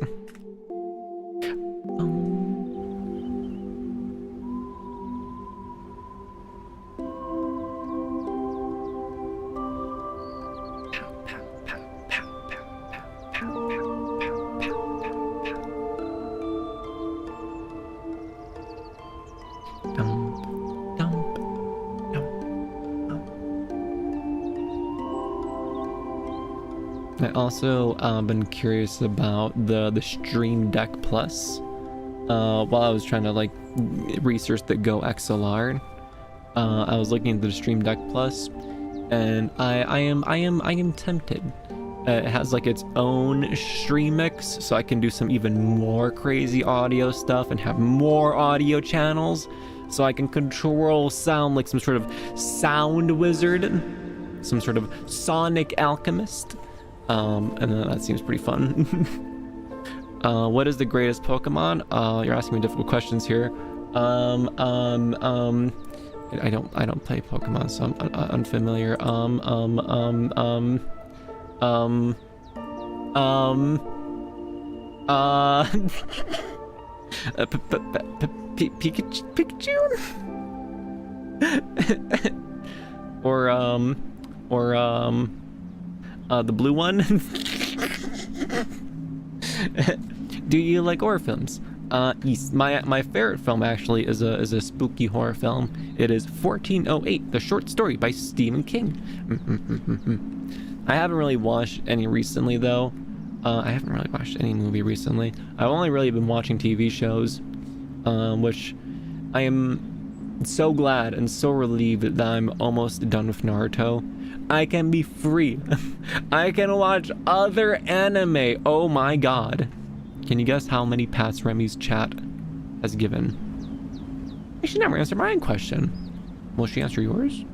I also been curious about the Stream Deck Plus. While I was trying to like research the Go XLR, I was looking into the Stream Deck Plus, and I am tempted. It has like its own stream mix, so I can do some even more crazy audio stuff and have more audio channels, so I can control sound like some sort of sound wizard, some sort of sonic alchemist. And that seems pretty fun. What is the greatest Pokemon? You're asking me difficult questions here. I don't play Pokemon, so I'm unfamiliar. Pikachu? or the blue one? Do you like horror films? Yes. My favorite film actually is a spooky horror film. It is 1408, the short story by Stephen King. I haven't really watched any recently though. I haven't really watched any movie recently. I've only really been watching TV shows, which I am so glad and so relieved that I'm almost done with Naruto. I can be free. I can watch other anime. Oh my god. Can you guess how many pats Remi's chat has given? She never answered my own question. Will she answer yours?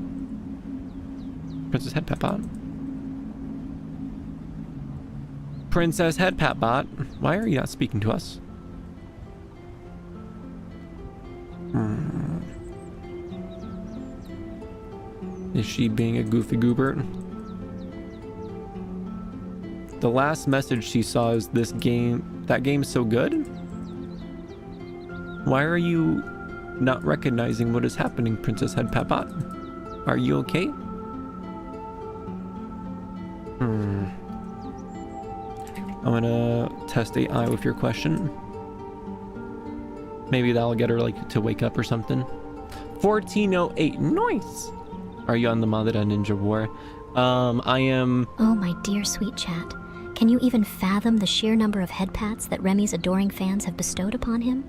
Princess Headpat Bot. Princess Headpat Bot, why are you not speaking to us? Is she being a goofy goober? The last message she saw is this game. That game's so good? Why are you not recognizing what is happening, Princess Headpat Bot? Are you okay? I'm gonna test AI with your question. Maybe that'll get her like to wake up or something. 1408, nice! Are you on the Madara Ninja War? I am... Oh my dear sweet chat. Can you even fathom the sheer number of headpats that Remi's adoring fans have bestowed upon him?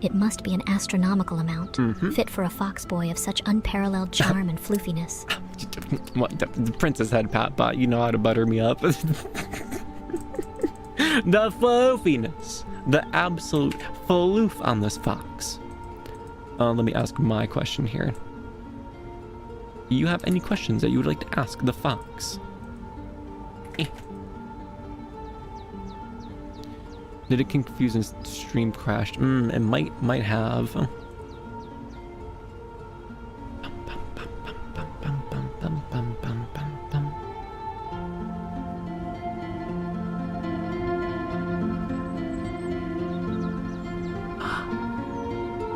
It must be an astronomical amount, fit for a fox boy of such unparalleled charm and floofiness. What, the Princess Headpat Bot, you know how to butter me up. The floofiness. The absolute floof on this fox. Let me ask my question here. Do you have any questions that you would like to ask the fox? Did it confuse and stream crashed? It might have.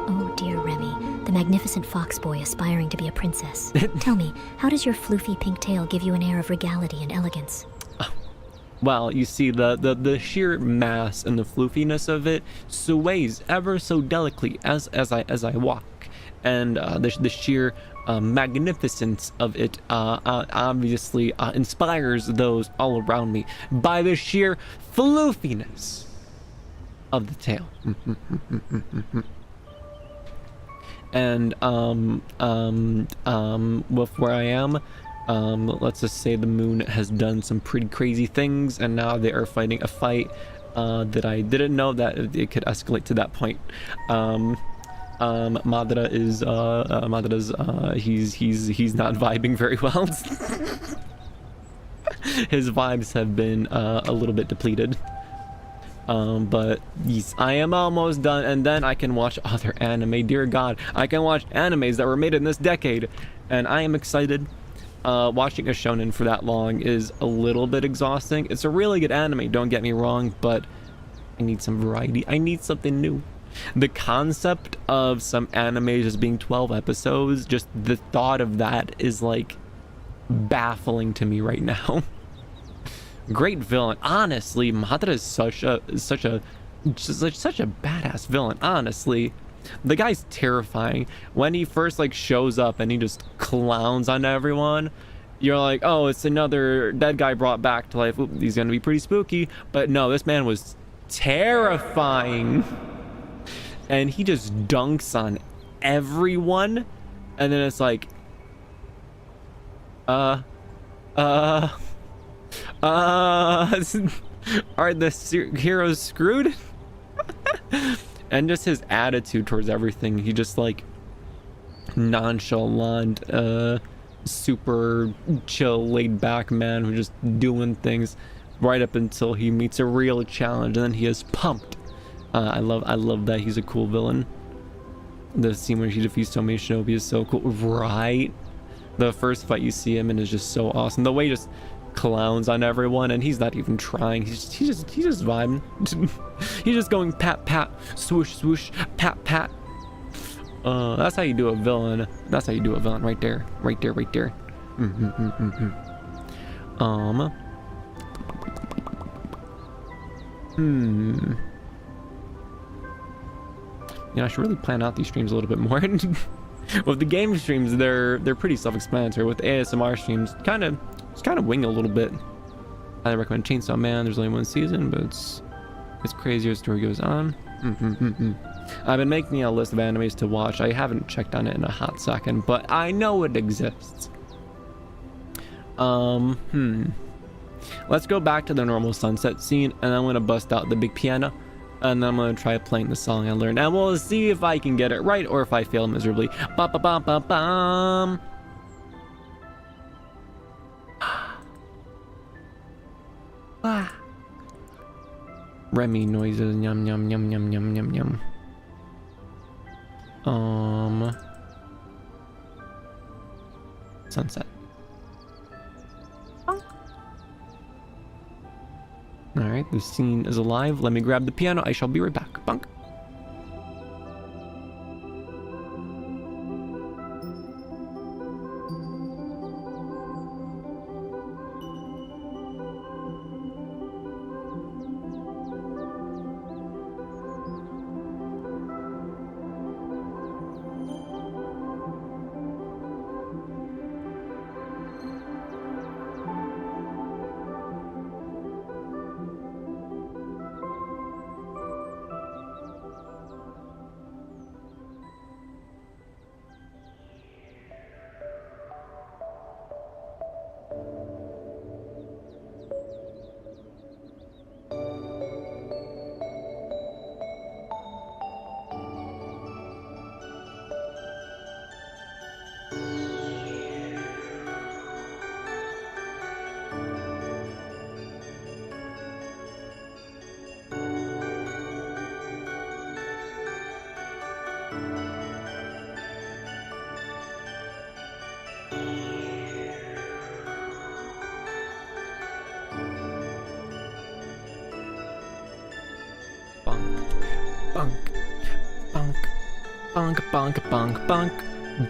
Oh dear Remi, the magnificent fox boy aspiring to be a princess. Tell me, how does your floofy pink tail give you an air of regality and elegance? Well, you see, the sheer mass and the floofiness of it sways ever so delicately as I walk, and the sheer magnificence of it obviously inspires those all around me by the sheer floofiness of the tail. And with where I am, let's just say the moon has done some pretty crazy things, and now they are fighting a fight that I didn't know that it could escalate to that point. Madara is Madara's he's not vibing very well. His vibes have been a little bit depleted. But yes, I am almost done, and then I can watch other anime. Dear God, I can watch animes that were made in this decade, and I am excited. watching a shonen for that long is a little bit exhausting. It's a really good anime, don't get me wrong, but I need some variety. I need something new. The concept of some animes just being 12 episodes, just the thought of that is like baffling to me right now. Great villain. Honestly, Madara is such a badass villain. Honestly, the guy's terrifying. When he first like shows up and he just clowns on everyone, you're like, oh, it's another dead guy brought back to life. Oop, he's gonna be pretty spooky. But no, this man was terrifying. And he just dunks on everyone. And then it's like, are the heroes screwed? And just his attitude towards everything, he just like nonchalant, super chill, laid back man who's just doing things right up until he meets a real challenge, and then he is pumped. I love that he's a cool villain. The scene where he defeats so many shinobi is so cool, right? The first fight you see him in is just so awesome. The way he just clowns on everyone, and he's not even trying. He's just vibing. He's just going pat pat, swoosh swoosh, pat pat. That's how you do a villain. That's how you do a villain right there, right there, right there. You know, I should really plan out these streams a little bit more. With the game streams, they're pretty self-explanatory. With ASMR streams, kind of wing a little bit. I recommend Chainsaw Man. There's only one season, but it's crazy as the story goes on. I've been making a list of animes to watch. I haven't checked on it in a hot second, but I know it exists. Let's go back to the normal sunset scene, and I'm gonna bust out the big piano, and then I'm gonna try playing the song I learned, and we'll see if I can get it right or if I fail miserably. Ba ba ba ba bum. Remi noises. Yum yum yum yum yum yum yum. Sunset. Alright, the scene is alive. Let me grab the piano. I shall be right back. Bunk.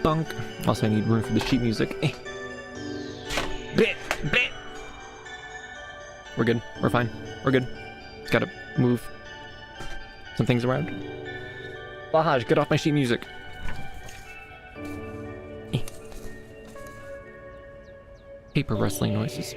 Bonk. Also, I need room for the sheet music. We're good. We're fine. We're good. Just gotta move some things around. Bahaj, get off my sheet music. Paper rustling noises.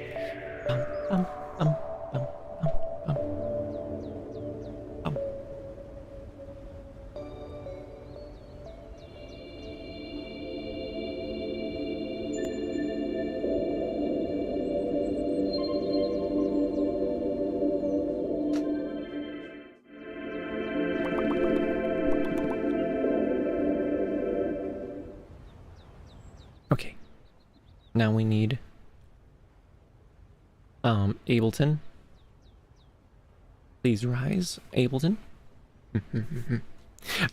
Okay. Now we need Ableton. Please rise, Ableton.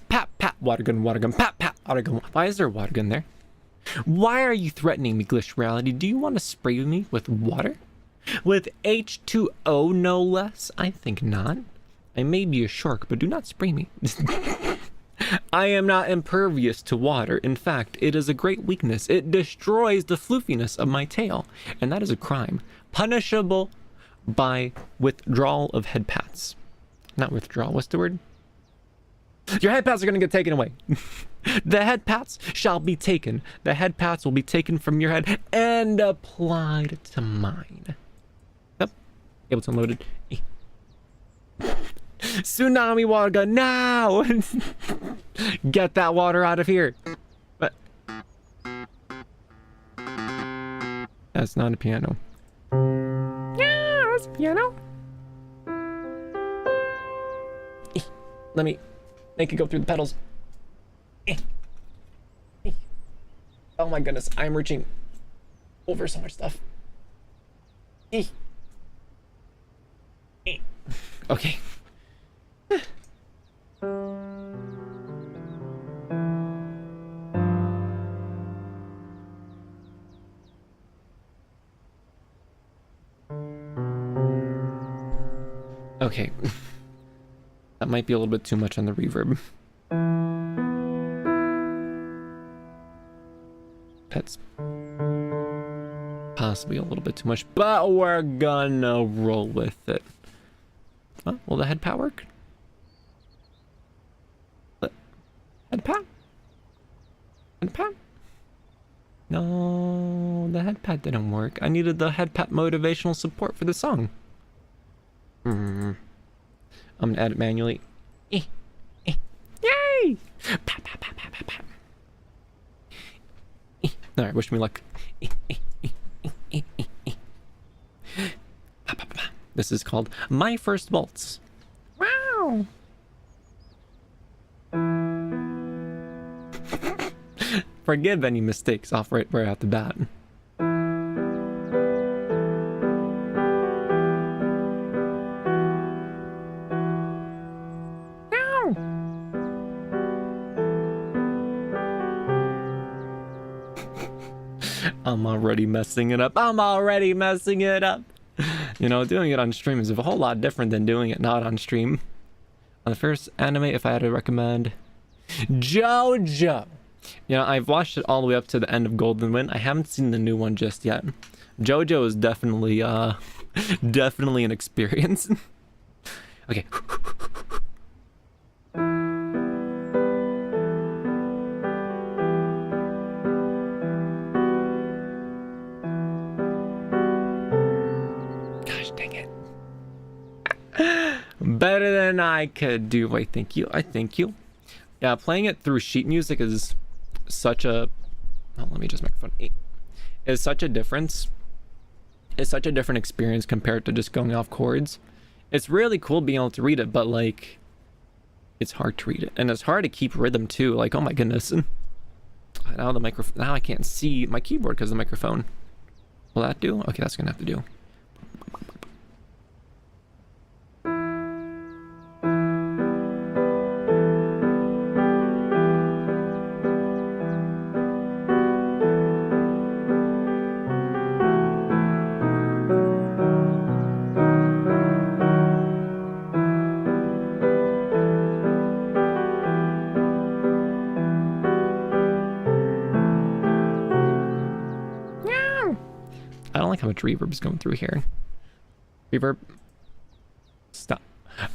Pat, water gun, pat, water gun. Why is there a water gun there? Why are you threatening me, Glitch Reality? Do you want to spray me with water? With H2O, no less? I think not. I may be a shark, but do not spray me. I am not impervious to water. In fact, it is a great weakness. It destroys the floofiness of my tail, and that is a crime, punishable by withdrawal of headpats. Not withdrawal, what's the word? Your headpats are going to get taken away. The headpats shall be taken. The headpats will be taken from your head and applied to mine. Yep. Able to unloaded. Tsunami water gun now. Get that water out of here. But that's not a piano. Yeah, that's a piano. Let me make it go through the pedals. Oh my goodness, I'm reaching over so much stuff. Okay. Okay. That might be a little bit too much on the reverb. That's possibly a little bit too much, but we're gonna roll with it. Oh, will the headpat work? Headpat? Headpat? No, the headpat didn't work. I needed the headpat motivational support for the song. I'm gonna add it manually. Yay! Alright, wish me luck. This is called My First Waltz. Wow! Forgive any mistakes off right out the bat. I'm already messing it up. You know, doing it on stream is a whole lot different than doing it not on stream. On the first anime, if I had to recommend, JoJo. You know, I've watched it all the way up to the end of Golden Wind. I haven't seen the new one just yet. JoJo is definitely, definitely an experience. Okay. Better than I could do. I thank you. Yeah, playing it through sheet music is such a... Oh, let me just microphone. Is such a difference. It's such a different experience compared to just going off chords. It's really cool being able to read it, but like... It's hard to read it. And it's hard to keep rhythm too. Like, oh my goodness. Now the microphone... Now I can't see my keyboard because of the microphone. Will that do? Okay, that's gonna have to do. How much reverb is going through here. Reverb. Stop.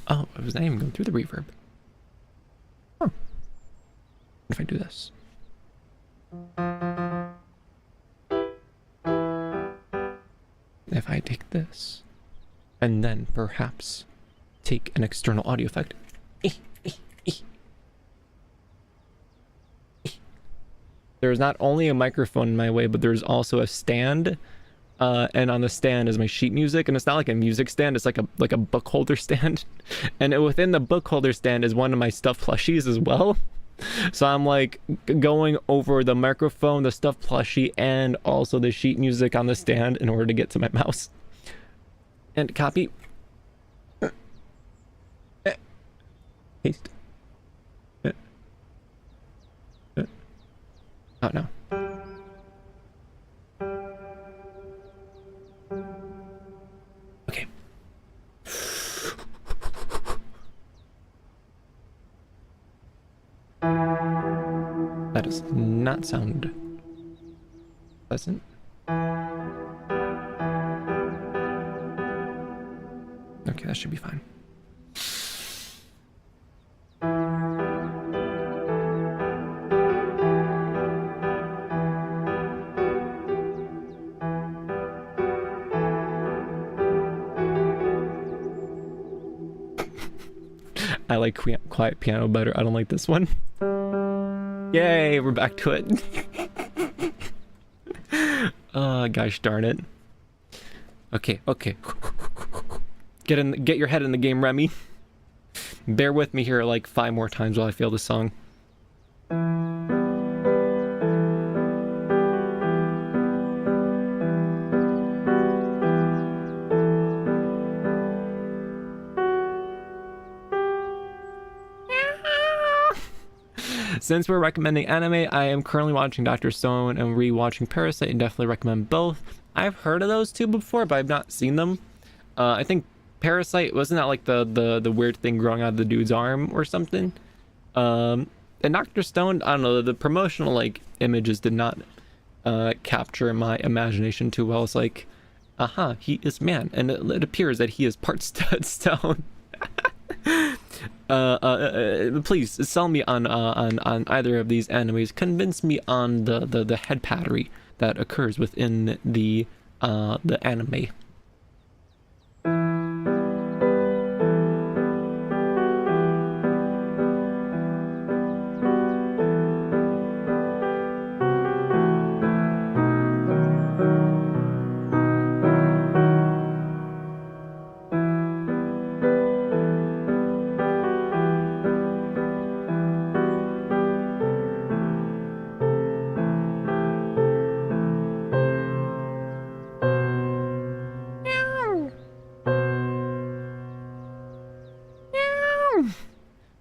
Oh, it was not even going through the reverb. Oh. What if I do this? If I take this, and then perhaps take an external audio effect. There's not only a microphone in my way, but there's also a stand. And on the stand is my sheet music, and it's not like a music stand, it's like a book holder stand. And within the book holder stand is one of my stuffed plushies as well. So I'm like going over the microphone, the stuffed plushie, and also the sheet music on the stand in order to get to my mouse. And copy. Paste. Oh no. not sound pleasant. Okay, that should be fine. I like quiet piano better. I don't like this one. Yay, we're back to it. Gosh darn it. Okay. Get your head in the game, Remi. Bear with me here like 5 more times while I feel the song. Since we're recommending anime, I am currently watching Dr. Stone and rewatching Parasite, and definitely recommend both. I've heard of those two before, but I've not seen them. I think Parasite, wasn't that like the weird thing growing out of the dude's arm or something? And Dr. Stone, I don't know, the promotional like images did not capture my imagination too well. It's like, aha, he is man, and it appears that he is part stone. Please sell me on either of these animes. Convince me on the head pattery that occurs within the anime.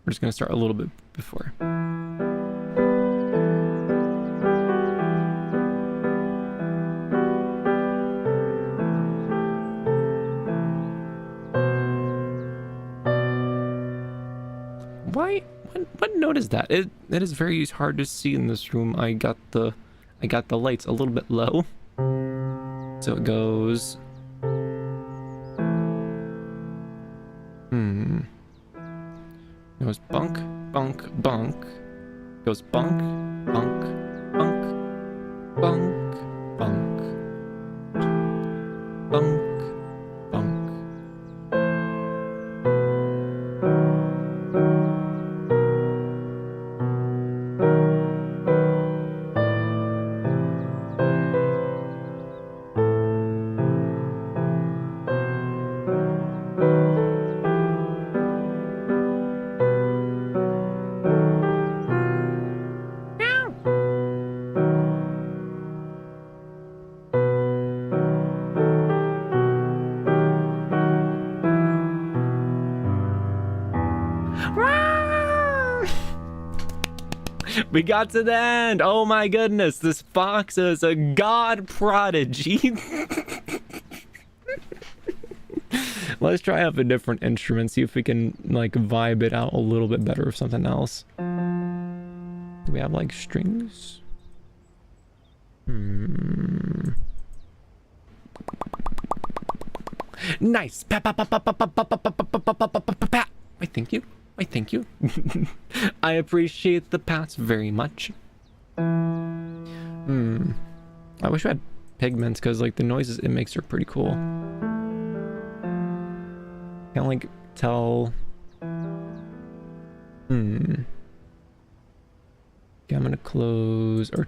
We're just gonna start a little bit before. Why? What note is that? It is very hard to see in this room. I got the lights a little bit low. So it goes. Goes bunk, bunk, bunk. Goes bunk, bunk, bunk, bunk, bunk, bunk, bunk. We got to the end. Oh my goodness, this fox is a god prodigy. Let's try out a different instrument, see if we can like vibe it out a little bit better with something else. Do we have like strings? Nice. Why, thank you. Why, thank you. I appreciate the pats very much. I wish I had pigments, because like the noises it makes are pretty cool. Can't like tell. Okay, I'm gonna close, or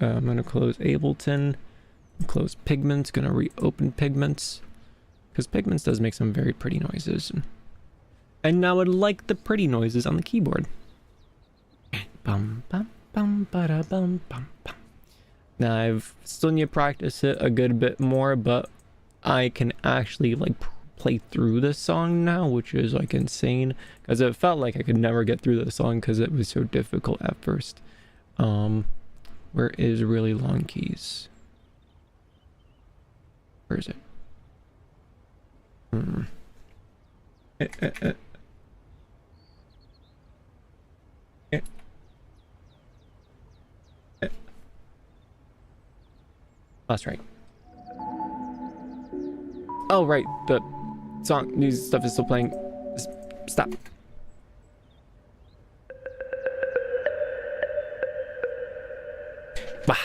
I'm gonna close Ableton, close Pigments, gonna reopen Pigments, because Pigments does make some very pretty noises. And now I'd like the pretty noises on the keyboard. Bum bum bum bada bum bum bum. Now I've still need to practice it a good bit more, but I can actually like play through the song now, which is like insane, because it felt like I could never get through the song because it was so difficult at first. Where is really long keys? Where is it? That's right. Oh, right. The song, new stuff is still playing. Stop. Bah.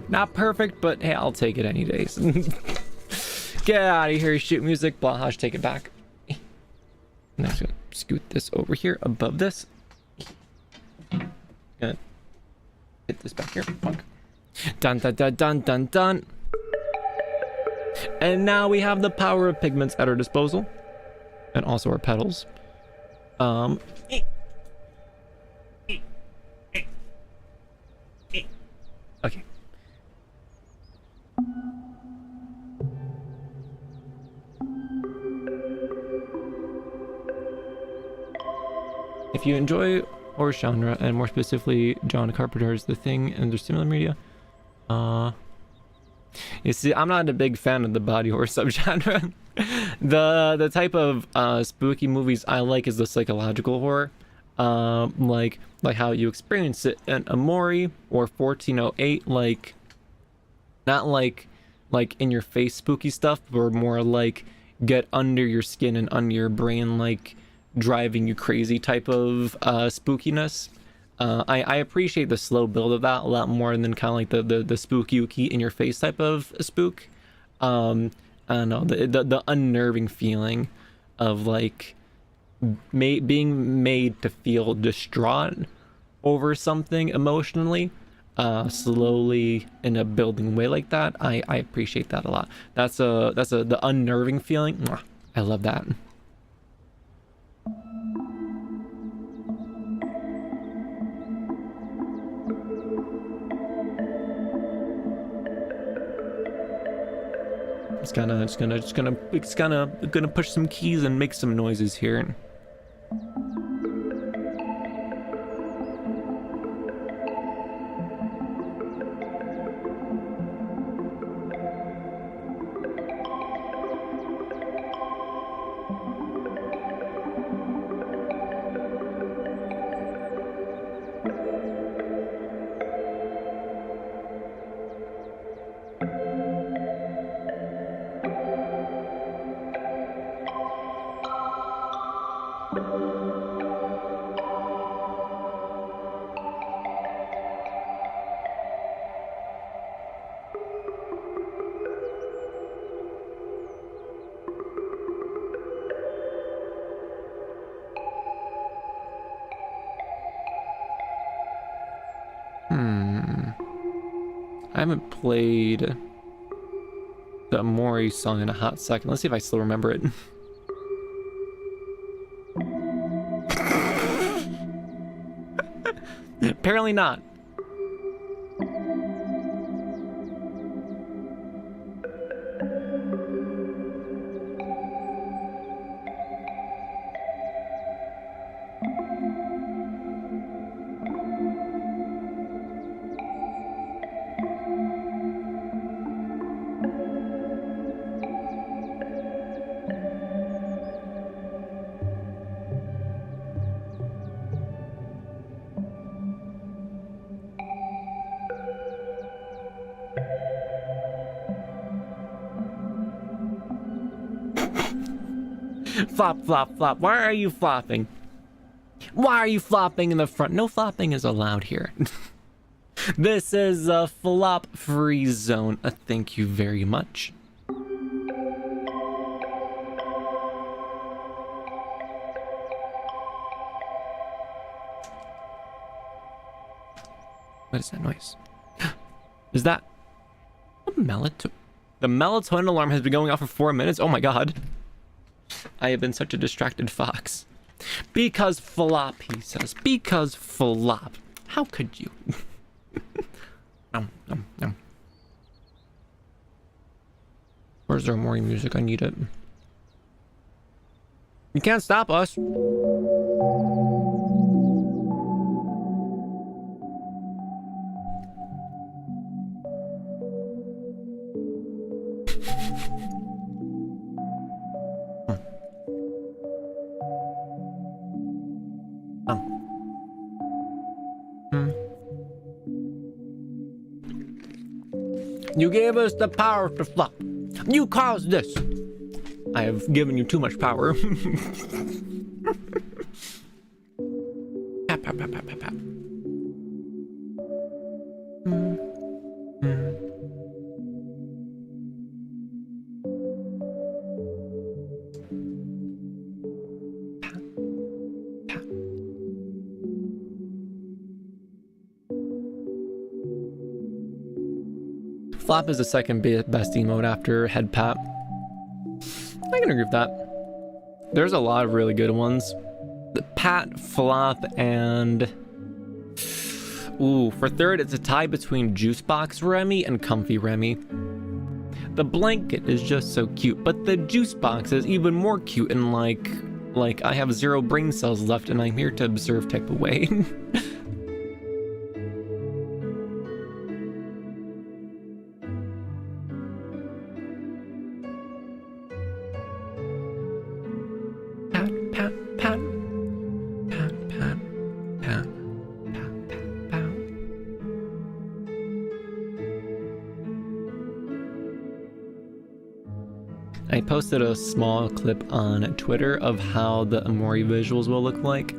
Not perfect, but hey, I'll take it any days. Get out of here, shoot music. Blahosh, take it back. I'm just gonna scoot this over here above this. Gonna hit this back here. Funk. Dun dun dun dun dun dun. And now we have the power of pigments at our disposal, and also our pedals. Okay. If you enjoy horror genre, and more specifically John Carpenter's The Thing and their similar media, you see, I'm not a big fan of the body horror subgenre. The type of spooky movies I like is the psychological horror, like how you experience it in Amori or 1408, like not like in your face spooky stuff, but more like get under your skin and under your brain, like driving you crazy type of spookiness. I appreciate the slow build of that a lot more than kind of like the spooky in your face type of spook. I don't know, the unnerving feeling of like being made to feel distraught over something emotionally, slowly in a building way like that. I appreciate that a lot. That's the unnerving feeling. Mwah, I love that. It's gonna push some keys and make some noises here. I haven't played the Mori song in a hot second. Let's see if I still remember it. Apparently not. Flop, flop, flop. Why are you flopping? Why are you flopping in the front? No flopping is allowed here. This is a flop free zone. Thank you very much. What is that noise? Is that a melatonin? The melatonin alarm has been going off for 4 minutes. Oh my god. I have been such a distracted fox. Because flop, he says. Because flop. How could you? Where's their morning music? I need it. You can't stop us. You gave us the power to flop. You caused this. I have given you too much power. Pap, pap, pap, pap, pap, pap. Flop is the second best emote after Headpat. I can agree with that. There's a lot of really good ones. The Pat, Flop, and... Ooh, for third, it's a tie between Juicebox Remi and Comfy Remi. The blanket is just so cute, but the Juicebox is even more cute and like I have 0 brain cells left and I'm here to observe type of way. I posted a small clip on Twitter of how the Amori visuals will look like.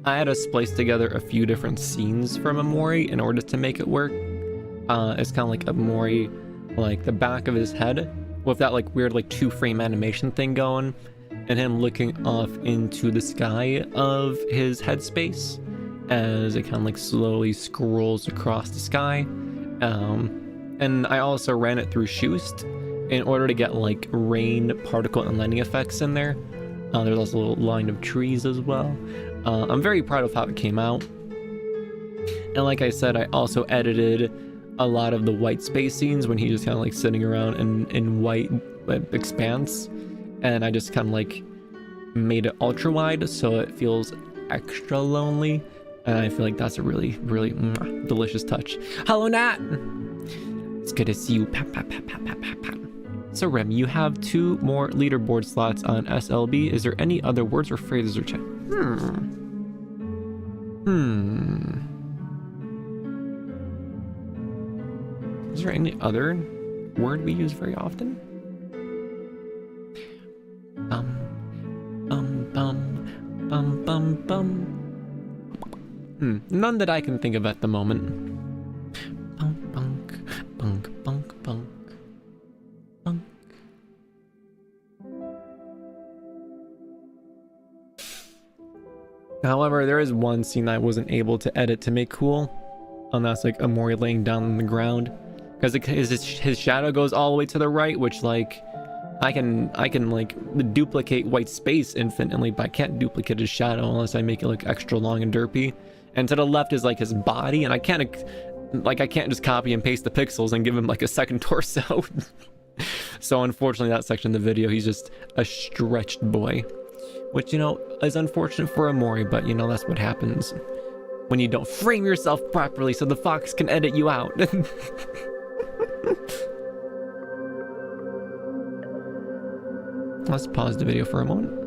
I had to splice together a few different scenes from Amori in order to make it work. It's kind of like Amori, like the back of his head with that like weird like 2-frame animation thing going, and him looking off into the sky of his headspace as it kind of like slowly scrolls across the sky. And I also ran it through Shoost in order to get like rain, particle, and lightning effects in there. There's also a little line of trees as well. I'm very proud of how it came out. And like I said, I also edited a lot of the white space scenes when he's just kind of like sitting around in white expanse. And I just kind of like made it ultra wide so it feels extra lonely. And I feel like that's a really, really delicious touch. Hello, Nat! It's good to see you. Pat, pat, pat, pat, pat, pat, pat. So Rem, you have 2 more leaderboard slots on SLB. Is there any other words or phrases or chat? Is there any other word we use very often? Bum, bum, bum, bum. None that I can think of at the moment. Bunk, bunk, bunk, bunk, bunk. However, there is one scene I wasn't able to edit to make cool, and that's like Amori laying down on the ground, because his shadow goes all the way to the right, which like I can like duplicate white space infinitely, but I can't duplicate his shadow unless I make it look extra long and derpy. And to the left is like his body, and I can't just copy and paste the pixels and give him like a second torso. So unfortunately, that section of the video, he's just a stretched boy. Which, you know, is unfortunate for Amori, but, you know, that's what happens when you don't frame yourself properly so the fox can edit you out. Let's pause the video for a moment.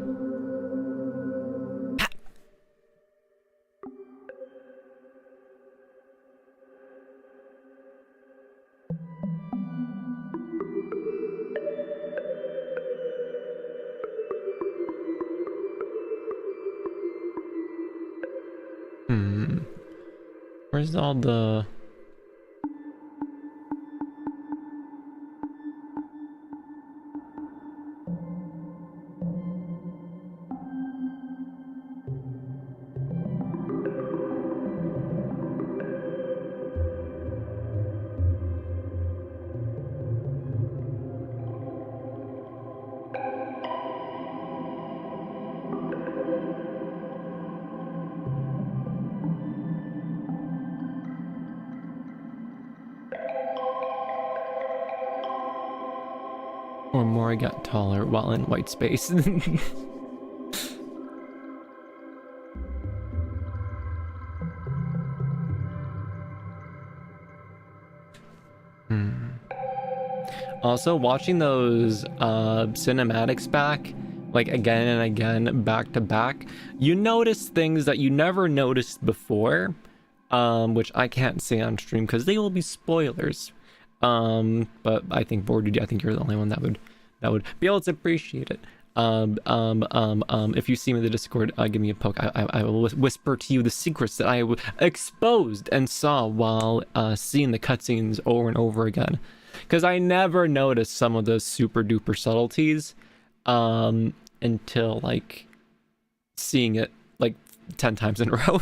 Where's all the Or Mori got taller while in white space. Also, watching those cinematics back, like again and again, back to back, you notice things that you never noticed before, which I can't say on stream because they will be spoilers. But I think Bordudy, I think you're the only one that would be able to appreciate it. If you see me in the Discord, give me a poke. I will whisper to you the secrets that I exposed and saw while seeing the cutscenes over and over again. Because I never noticed some of those super duper subtleties until like seeing it like 10 times in a row.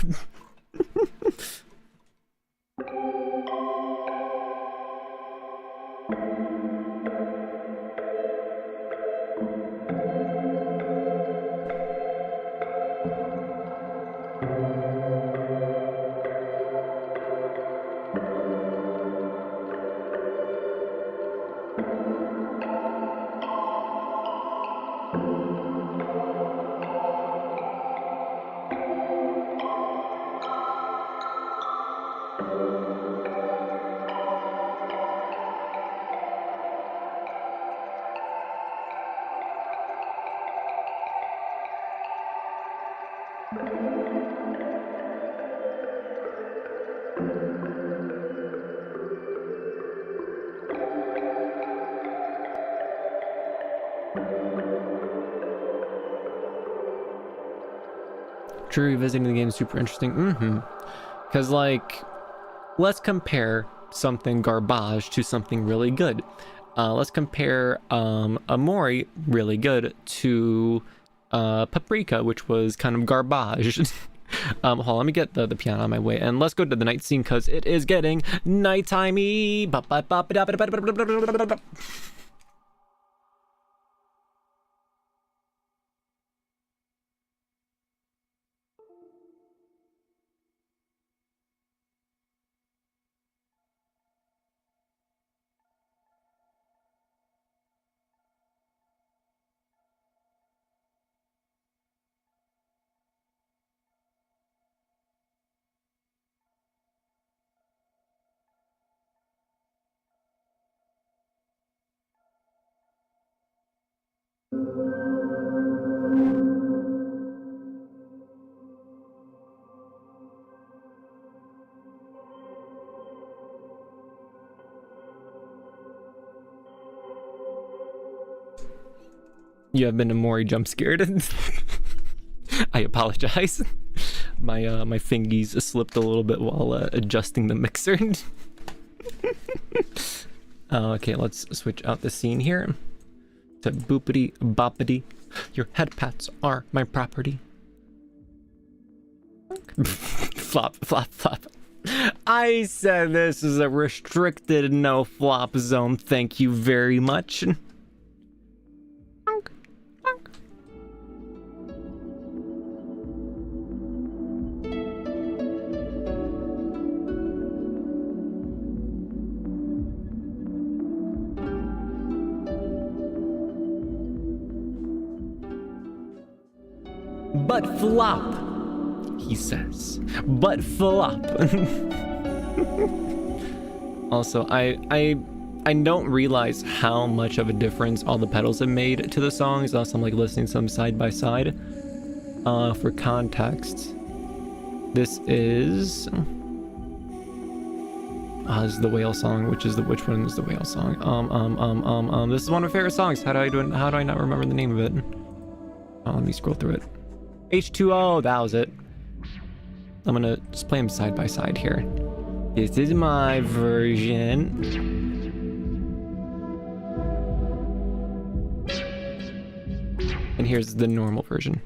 True, revisiting the game is super interesting. Because, like, let's compare something garbage to something really good. Let's compare Amori, really good, to Paprika, which was kind of garbage. Hold on, let me get the piano on my way, and let's go to the night scene because it is getting nightimey. You have been Amori jump scared. I apologize. My fingies slipped a little bit while adjusting the mixer. Okay, let's switch out the scene here to boopity boppity. Your headpats are my property. Flop, flop, flop. I said this is a restricted no flop zone. Thank you very much. But flop, he says. But flop. Also, I don't realize how much of a difference all the pedals have made to the songs. Also, I'm like listening to them side by side. For context, this is this is the whale song. Which one is the whale song? This is one of my favorite songs. How do I not remember the name of it? Let me scroll through it. H2O, that was it. I'm gonna just play them side by side here. This is my version. And here's the normal version.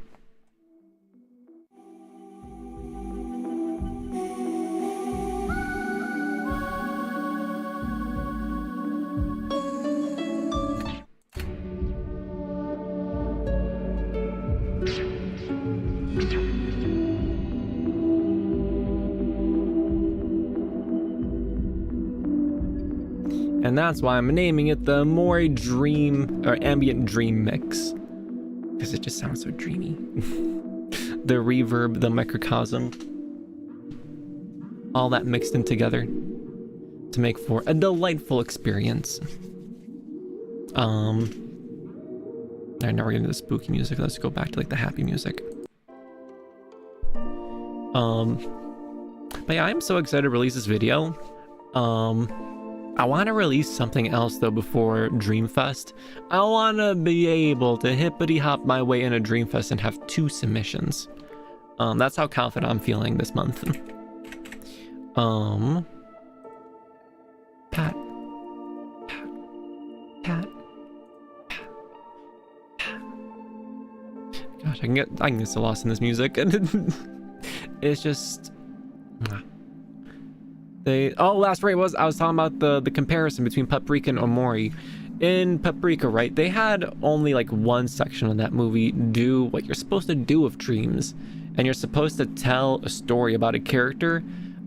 And that's why I'm naming it the Mori Dream or Ambient Dream Mix, because it just sounds so dreamy. The reverb, the microcosm, all that mixed in together to make for a delightful experience. Alright, now we're getting to the spooky music. Let's go back to like the happy music. But yeah, I'm so excited to release this video. I want to release something else though before Dreamfest. I want to be able to hippity hop my way into Dreamfest and have 2 submissions. That's how confident I'm feeling this month. Pat. Gosh, I can get so lost in this music. It's just last right I was talking about the comparison between Paprika and Omori. In Paprika, right, they had only like one section of that movie do what you're supposed to do with dreams, and you're supposed to tell a story about a character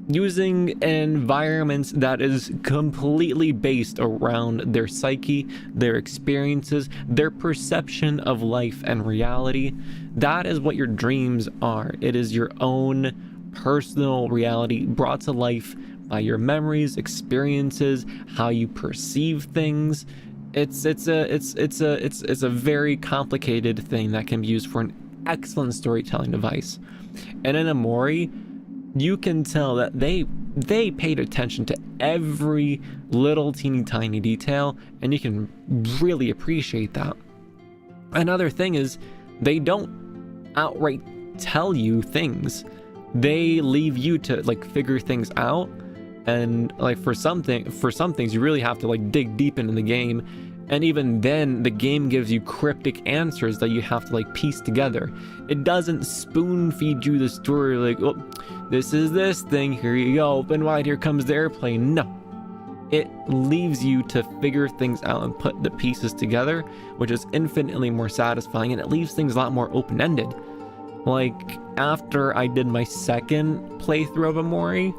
using environments that is completely based around their psyche, their experiences, their perception of life and reality. That is what your dreams are. It is your own personal reality brought to life by your memories, experiences, how you perceive things. It's a very complicated thing that can be used for an excellent storytelling device. And in Omori, you can tell that they paid attention to every little teeny tiny detail, and you can really appreciate that. Another thing is, they don't outright tell you things. They leave you to like figure things out, and like for some things you really have to like dig deep into the game, and even then the game gives you cryptic answers that you have to like piece together. It doesn't spoon feed you the story like, oh, this is this thing, here you go, open wide, here comes the airplane. No, it leaves you to figure things out and put the pieces together, which is infinitely more satisfying, and it leaves things a lot more open-ended. Like after I did my second playthrough of Omori,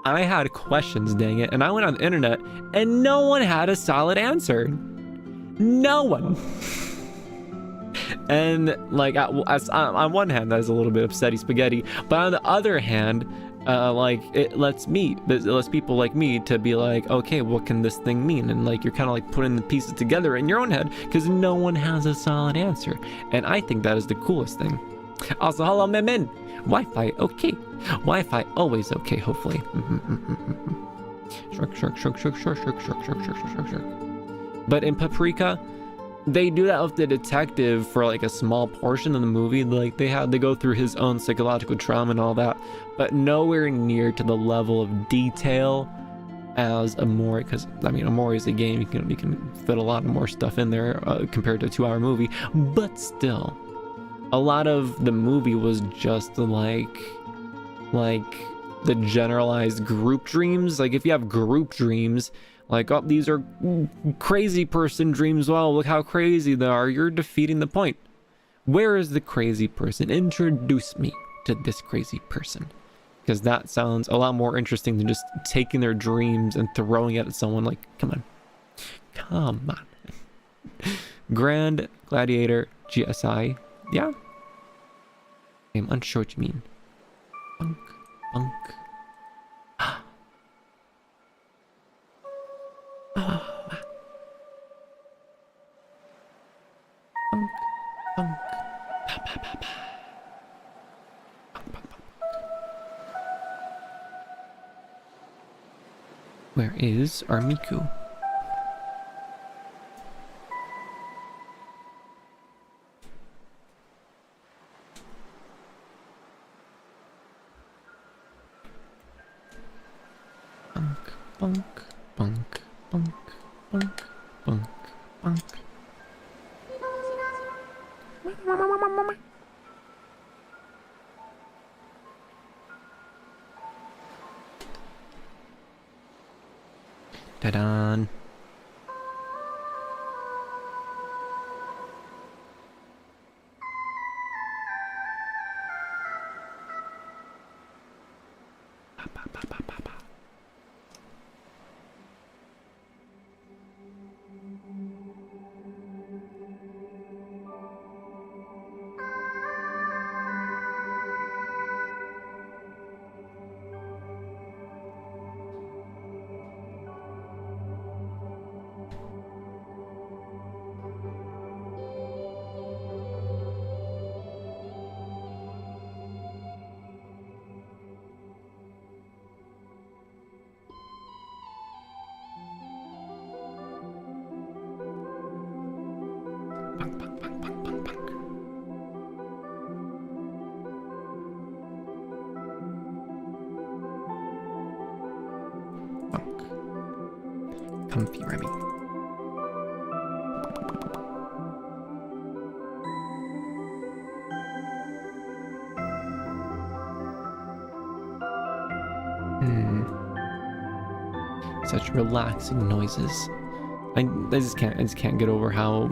I had questions, dang it, and I went on the internet and no one had a solid answer. No one. And like on one hand, that is a little bit upsetty spaghetti, but on the other hand, like it lets people like me to be like, okay, what can this thing mean? And like you're kind of like putting the pieces together in your own head because no one has a solid answer, and I think that is the coolest thing. Also, hello, Memin. Wi-Fi okay. Wi-Fi always okay, hopefully. Shrug. But in Paprika, they do that with the detective for like a small portion of the movie. Like they go through his own psychological trauma and all that, but nowhere near to the level of detail as Omori, because I mean Omori is a game, you can fit a lot more stuff in there compared to a 2-hour movie, but still a lot of the movie was just like the generalized group dreams. Like if you have group dreams, like, oh, these are crazy person dreams, well, look how crazy they are, you're defeating the point. Where is the crazy person? Introduce me to this crazy person, because that sounds a lot more interesting than just taking their dreams and throwing it at someone. Like, come on. Grand Gladiator GSI. Yeah, I'm unsure what you mean. Bunk. Bunk. Where is our Miku? Bunk. Ta-da! Punk, punk, punk, punk, punk, punk. Punk. Comfy Remi. Such relaxing noises. I just can't get over how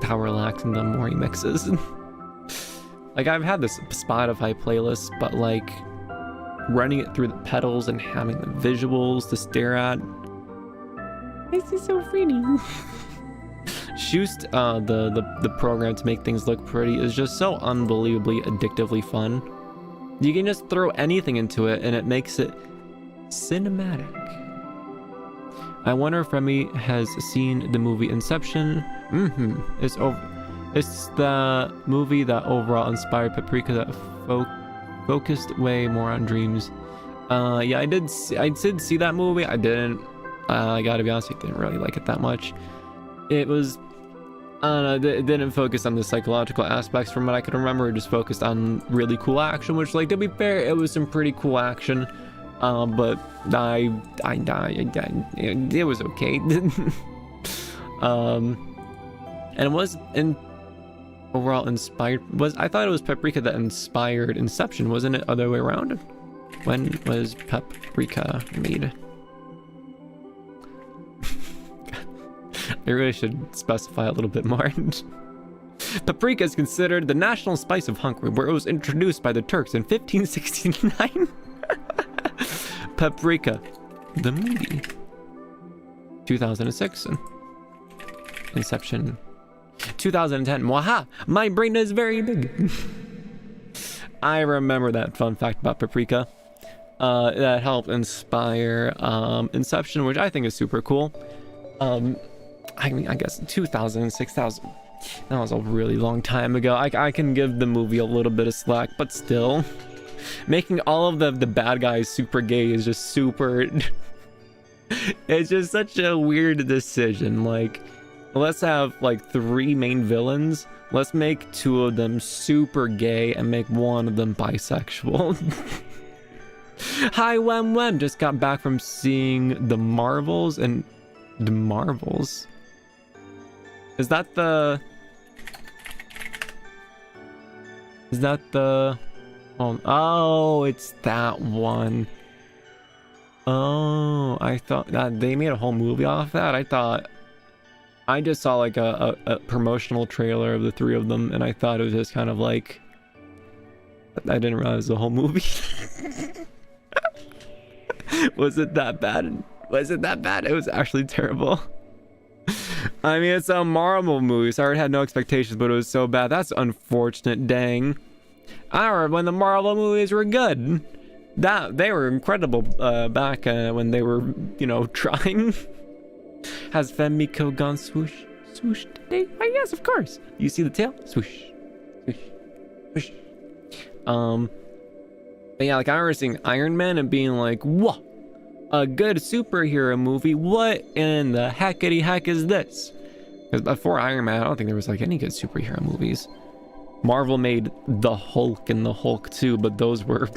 relaxing the Mori mix is. Like, I've had this Spotify playlist, but like running it through the pedals and having the visuals to stare at, this is so pretty. Shoost, the program to make things look pretty, is just so unbelievably addictively fun. You can just throw anything into it and it makes it cinematic. I wonder if Remi has seen the movie Inception. It's the movie that overall inspired Paprika, that focused way more on dreams. Yeah, I did see that movie. I didn't. I gotta be honest, I didn't really like it that much. It was, I don't know, it didn't focus on the psychological aspects from what I could remember. It just focused on really cool action, which, like, to be fair, it was some pretty cool action. But it was okay. And it was overall inspired. I thought it was Paprika that inspired Inception, wasn't it? Other way around? When was Paprika made? I really should specify a little bit more. Paprika is considered the national spice of Hungary, where it was introduced by the Turks in 1569. Paprika, the movie. 2006. Inception. 2010. Mwaha! My brain is very big. I remember that fun fact about Paprika. That helped inspire Inception, which I think is super cool. I mean, I guess 2006, that was a really long time ago. I can give the movie a little bit of slack, but still. Making all of the bad guys super gay is just super... It's just such a weird decision. Like, let's have like 3 main villains. Let's make 2 of them super gay and make 1 of them bisexual. Hi, Wem. Just got back from seeing The Marvels, and The Marvels? Is that the... Oh, it's that one. Oh, I thought that they made a whole movie off that. I just saw like a promotional trailer of the 3 of them, and I thought it was just kind of like, I didn't realize it was a whole movie. Was it that bad? It was actually terrible. I mean, it's a Marvel movie, so I already had no expectations, but it was so bad. That's unfortunate, dang. I remember when the Marvel movies were good. They were incredible back when they were, you know, trying. Has Femiko gone swoosh today? Oh, yes, of course. You see the tail? Swoosh, swoosh, swoosh. But yeah, like, I remember seeing Iron Man and being like, whoa, a good superhero movie. What in the heckity heck is this? Because before Iron Man, I don't think there was like any good superhero movies. Marvel made the Hulk and the Hulk 2, but those were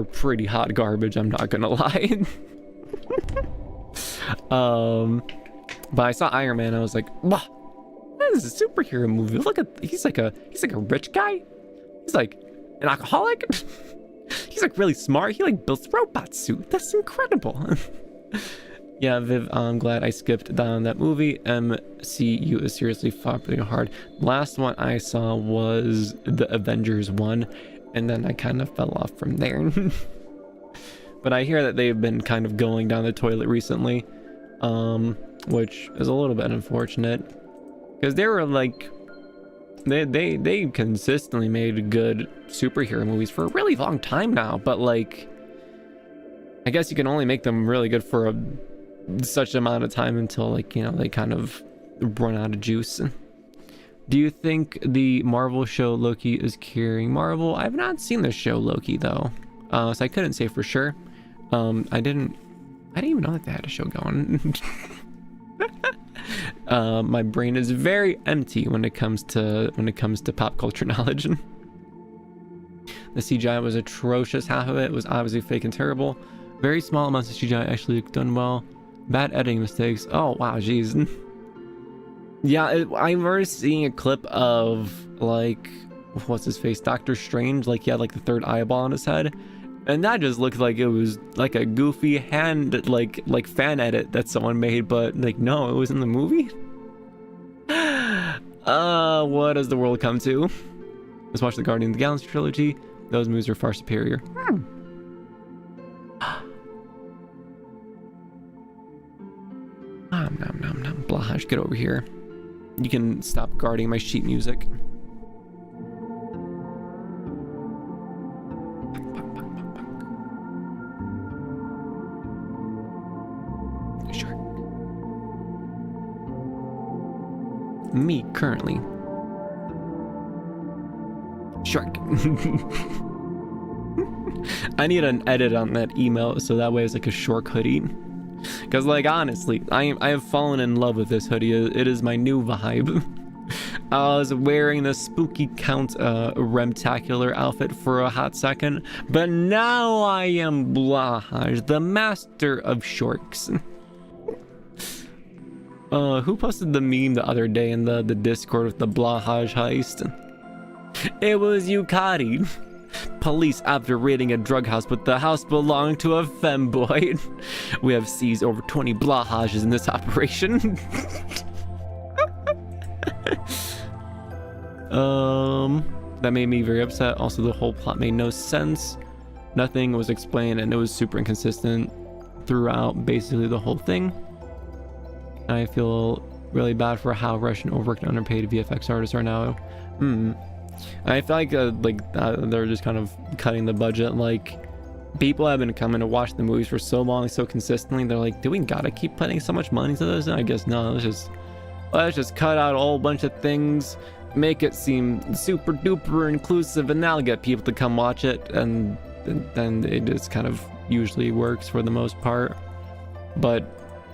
pretty hot garbage, I'm not gonna lie. But I saw Iron Man, I was like, wow, this is a superhero movie. Look at, he's like a rich guy. He's like an alcoholic. He's like really smart. He like builds robot suit. That's incredible. Yeah, Viv, I'm glad I skipped down that movie. MCU is seriously flopping hard. Last one I saw was the Avengers one, and then I kind of fell off from there. But I hear that they've been kind of going down the toilet recently, which is a little bit unfortunate, because they were like, they consistently made good superhero movies for a really long time now, but like, I guess you can only make them really good for such amount of time until, like, you know, they kind of run out of juice. Do you think the Marvel show Loki is carrying Marvel? I've not seen the show Loki though, so I couldn't say for sure. I didn't even know that they had a show going. My brain is very empty when it comes to pop culture knowledge. The CGI was atrocious. Half of it was obviously fake and terrible. Very small amounts of CGI actually done well. Bad editing mistakes. Oh wow, jeez. Yeah, I remember seeing a clip of like, what's his face, Doctor Strange. Like he had like the third eyeball on his head, and that just looked like it was like a goofy hand like fan edit that someone made. But like, no, it was in the movie. What does the world come to? Let's watch the Guardians of the Galaxy trilogy. Those movies are far superior. Nom nom nom. Blahash, get over here. You can stop guarding my sheet music. Sure. Me currently. Shark. I need an edit on that email so that way it's like a short hoodie. Because like honestly, I have fallen in love with this hoodie. It is my new vibe. I was wearing the spooky Count Remtacular outfit for a hot second, but now I am Blahaj, the master of shorks. Who posted the meme the other day in the Discord with the Blahaj heist? It was Yukari. Police after raiding a drug house, but the house belonged to a femboy. We have seized over 20 Blahages in this operation. That made me very upset. Also, the whole plot made no sense. Nothing was explained, and it was super inconsistent throughout basically the whole thing. I feel really bad for how Russian overworked and underpaid VFX artists are now. I feel like they're just kind of cutting the budget. Like, people have been coming to watch the movies for so long, so consistently. They're like, do we gotta keep putting so much money into this? And I guess no. Let's just cut out a whole bunch of things, make it seem super duper inclusive, and that'll get people to come watch it. And then it just kind of usually works for the most part. But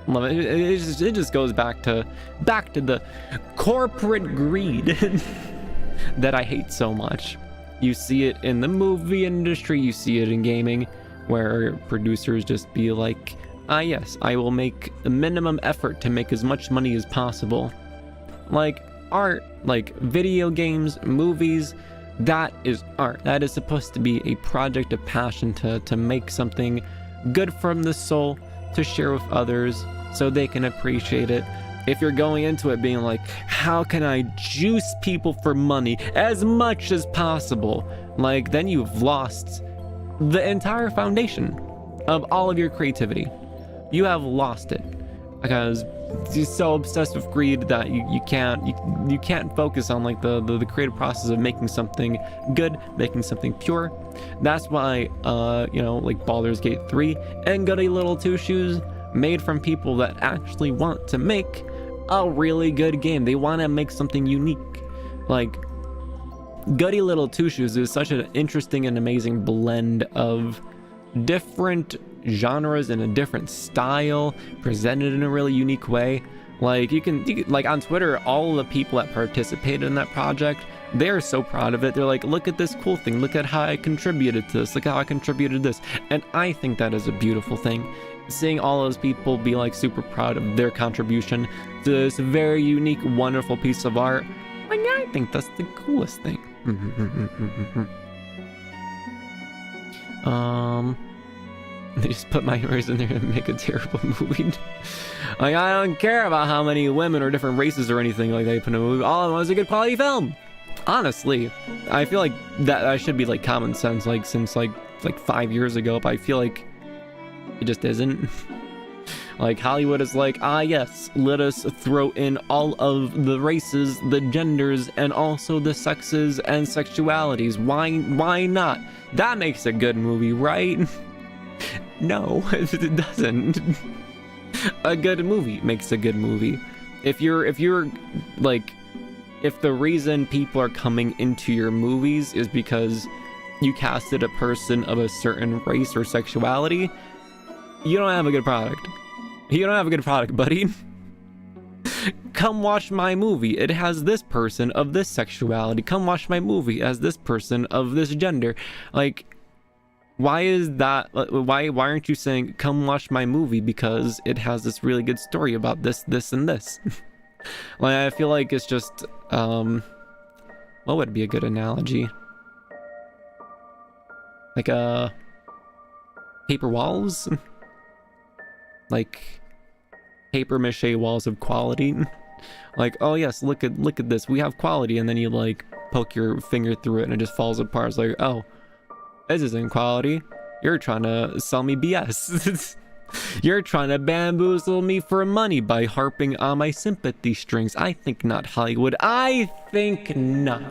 it just goes back to the corporate greed. That I hate so much. You see it in the movie industry, you see it in gaming, where producers just be like, yes, I will make the minimum effort to make as much money as possible. Like art, like video games, movies, that is art. That is supposed to be a project of passion to make something good from the soul, to share with others so they can appreciate it. If you're going into it being like, how can I juice people for money as much as possible? Like, then you've lost the entire foundation of all of your creativity. You have lost it because you're so obsessed with greed that you can't focus on like the creative process of making something good, making something pure. That's why like Baldur's Gate 3 and Goody Little Two Shoes made from people that actually want to make a really good game. They want to make something unique. Like Goody Little Two Shoes is such an interesting and amazing blend of different genres in a different style, presented in a really unique way. Like you can like on Twitter, all the people that participated in that project, they're so proud of it. They're like, look at this cool thing, look at how I contributed to this, look how I contributed to this. And I think that is a beautiful thing. Seeing all those people be like super proud of their contribution to this very unique, wonderful piece of art, like, I think that's the coolest thing. They just put minorities in there and make a terrible movie. Like, I don't care about how many women or different races or anything like they put in a movie. All I want is a good quality film. Honestly, I feel like that should be like common sense, like since like 5 years ago, but I feel like it just isn't. Like Hollywood is like, yes, let us throw in all of the races, the genders, and also the sexes and sexualities. Why not? That makes a good movie, right? No, it doesn't. A good movie makes a good movie. If you're like, if the reason people are coming into your movies is because you casted a person of a certain race or sexuality, you don't have a good product. You don't have a good product, buddy. Come watch my movie. It has this person of this sexuality. Come watch my movie as this person of this gender. Like, why is that? Why aren't you saying, come watch my movie because it has this really good story about this, this, and this? Like, I feel like it's just, what would be a good analogy? Like, paper walls? Like, paper mache walls of quality? Like, oh yes, look at this, we have quality, and then you like poke your finger through it and it just falls apart. It's like, oh, this isn't quality. You're trying to sell me BS. You're trying to bamboozle me for money by harping on my sympathy strings. I think not, Hollywood. I think not.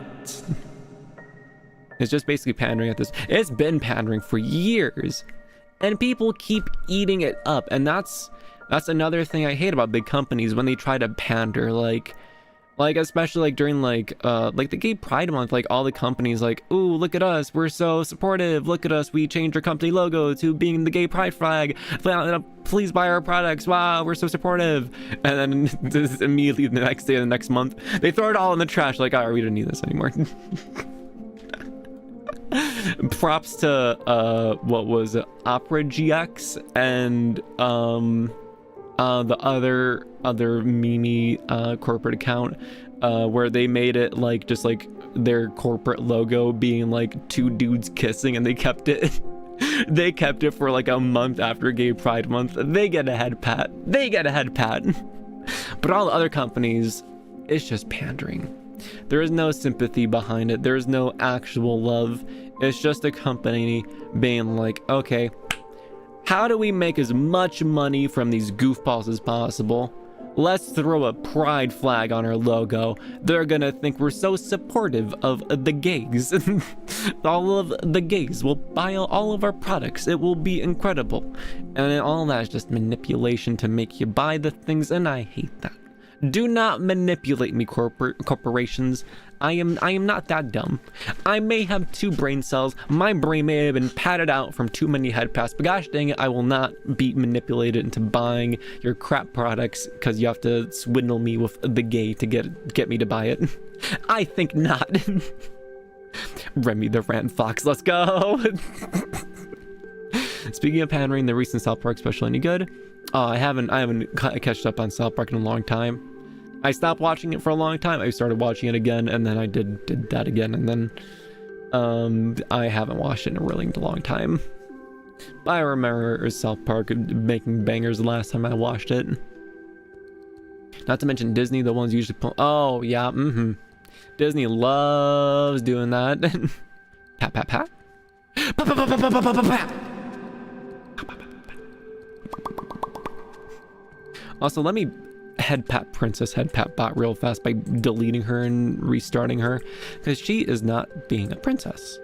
It's just basically pandering at this. It's been pandering for years, and people keep eating it up. And that's another thing I hate about big companies when they try to pander, like especially like during like the Gay Pride Month, like all the companies like, ooh, look at us, we're so supportive, look at us, we changed our company logo to being the gay pride flag, please buy our products, wow, we're so supportive. And then just immediately the next day of the next month, they throw it all in the trash, like, oh, we don't need this anymore. Props to what was it, Opera GX and the other Mimi corporate account where they made it like just like their corporate logo being like two dudes kissing, and they kept it for like a month after Gay Pride Month. They get a head pat. But all the other companies, it's just pandering. There is no sympathy behind it. There is no actual love. It's just a company being like, okay, how do we make as much money from these goofballs as possible? Let's throw a pride flag on our logo. They're gonna think we're so supportive of the gays. All of the gays will buy all of our products. It will be incredible. And all that is just manipulation to make you buy the things, and I hate that. Do not manipulate me, corporations. I am not that dumb. I may have 2 brain cells. My brain may have been padded out from too many headpats, but gosh dang it, I will not be manipulated into buying your crap products because you have to swindle me with the gay to get me to buy it. I think not. Remi the Rant Fox, let's go. Speaking of pandering, the recent South Park special any good? I haven't catched up on South Park in a long time. I stopped watching it for a long time. I started watching it again, and then I did that again, and then I haven't watched it in a really long time. But I remember South Park making bangers the last time I watched it. Not to mention Disney, the ones usually oh yeah, Disney loves doing that. Pat pat pat. Pat pat pat pat pat pat pat. Also, let me Headpat Princess Headpat Bot real fast by deleting her and restarting her, because she is not being a princess.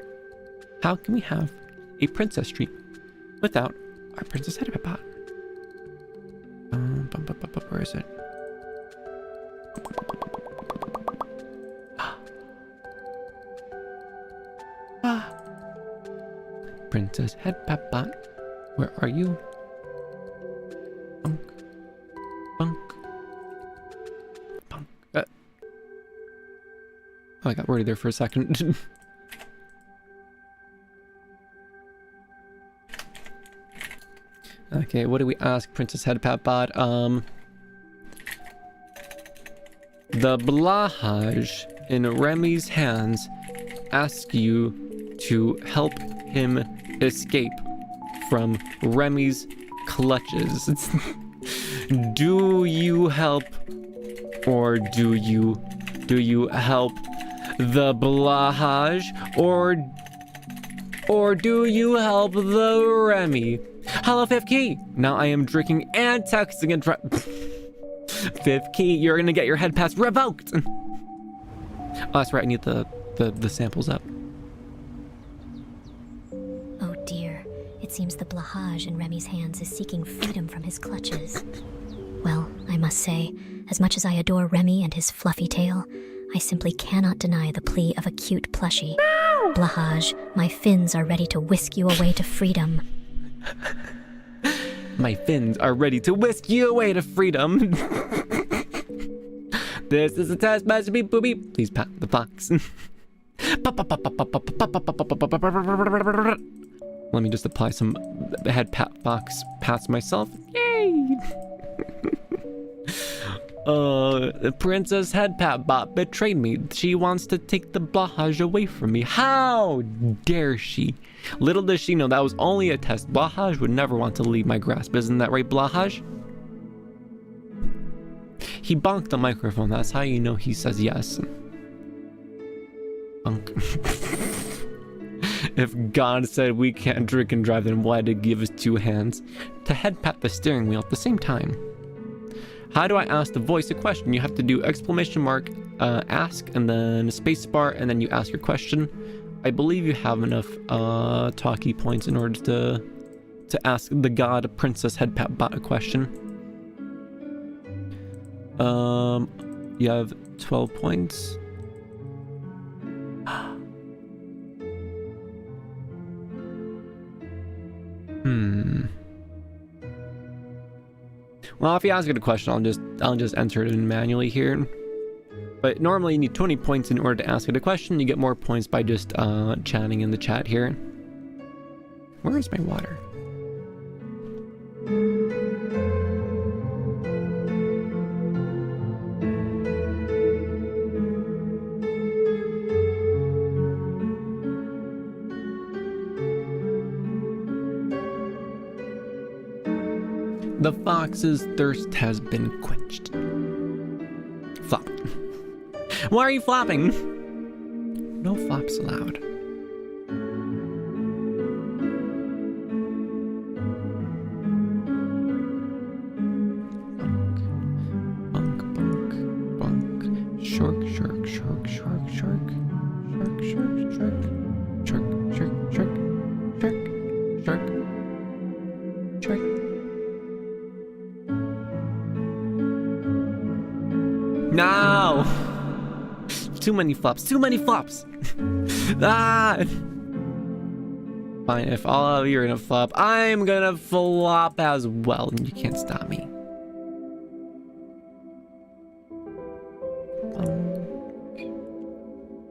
How can we have a princess stream without our Princess Headpat Bot? Where is it? Princess Headpat Bot, where are you? Bunk. Oh, I got worried there for a second. Okay, what do we ask Princess Headpat Bot? The Blahaj in Remi's hands asks you to help him escape from Remi's clutches. Do you help, or do you help the Blahaj, or do you help the Remi? Hello, Fifth Key. Now I am drinking and texting and Fifth Key, you're gonna get your head pass revoked. Oh, that's right. I need the samples up. Oh dear. It seems the Blahaj in Remi's hands is seeking freedom from his clutches. Well, I must say, as much as I adore Remi and his fluffy tail, I simply cannot deny the plea of a cute plushie. Blahaj, my fins are ready to whisk you away to freedom. My fins are ready to whisk you away to freedom. This is a test. Beep boop beep. Please pat the fox. Let me just apply some head fox pats myself. Yay! The Princess Headpat bot betrayed me. She wants to take the Blahaj away from me. How dare she? Little does she know that was only a test. Blahaj would never want to leave my grasp. Isn't that right, Blahaj? He bonked the microphone. That's how you know he says yes. Bonk. If God said we can't drink and drive, then why did he give us 2 hands? To head pat the steering wheel at the same time. How do I ask the voice a question? You have to do exclamation mark, ask, and then space bar, and then you ask your question. I believe you have enough talkie points in order to ask the God Princess Headpat bot a question. You have 12 points. Well, if you ask it a question, I'll just enter it in manually here. But normally you need 20 points in order to ask it a question. You get more points by just chatting in the chat here. Where is my water? The fox's thirst has been quenched. Flop. Why are you flopping? No flops allowed. Bunk, bunk, bunk. Shark, shark, shark, shark, shark. Shark, shark, shark. Shark, shark, shark. Shark, shark. Shark. No! Too many flops. Too many flops! Ah! Fine, if all of you are gonna flop, I'm gonna flop as well, and you can't stop me.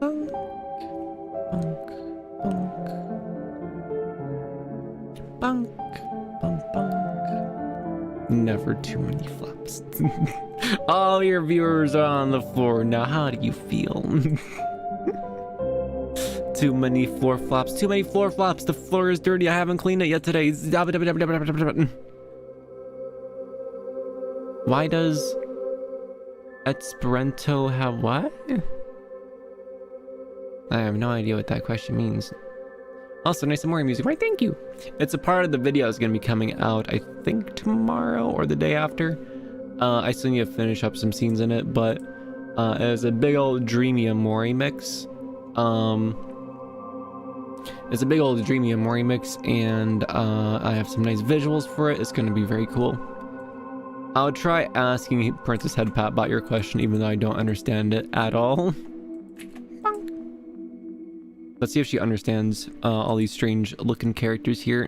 Bunk, bunk, bunk, bunk, bunk, bunk. Never too many flops. All your viewers are on the floor now. How do you feel? Too many floor flops. Too many floor flops. The floor is dirty. I haven't cleaned it yet today. Why does Esperanto have what? I have no idea what that question means. Also, nice and more music. Right, thank you. It's a part of the video that's going to be coming out, I think, tomorrow or the day after. I still need to finish up some scenes in it, but it was a big old Dreamy Amori mix. It's a big old Dreamy Amori mix, and I have some nice visuals for it. It's going to be very cool. I'll try asking Princess Headpat about your question, even though I don't understand it at all. Let's see if she understands all these strange looking characters here.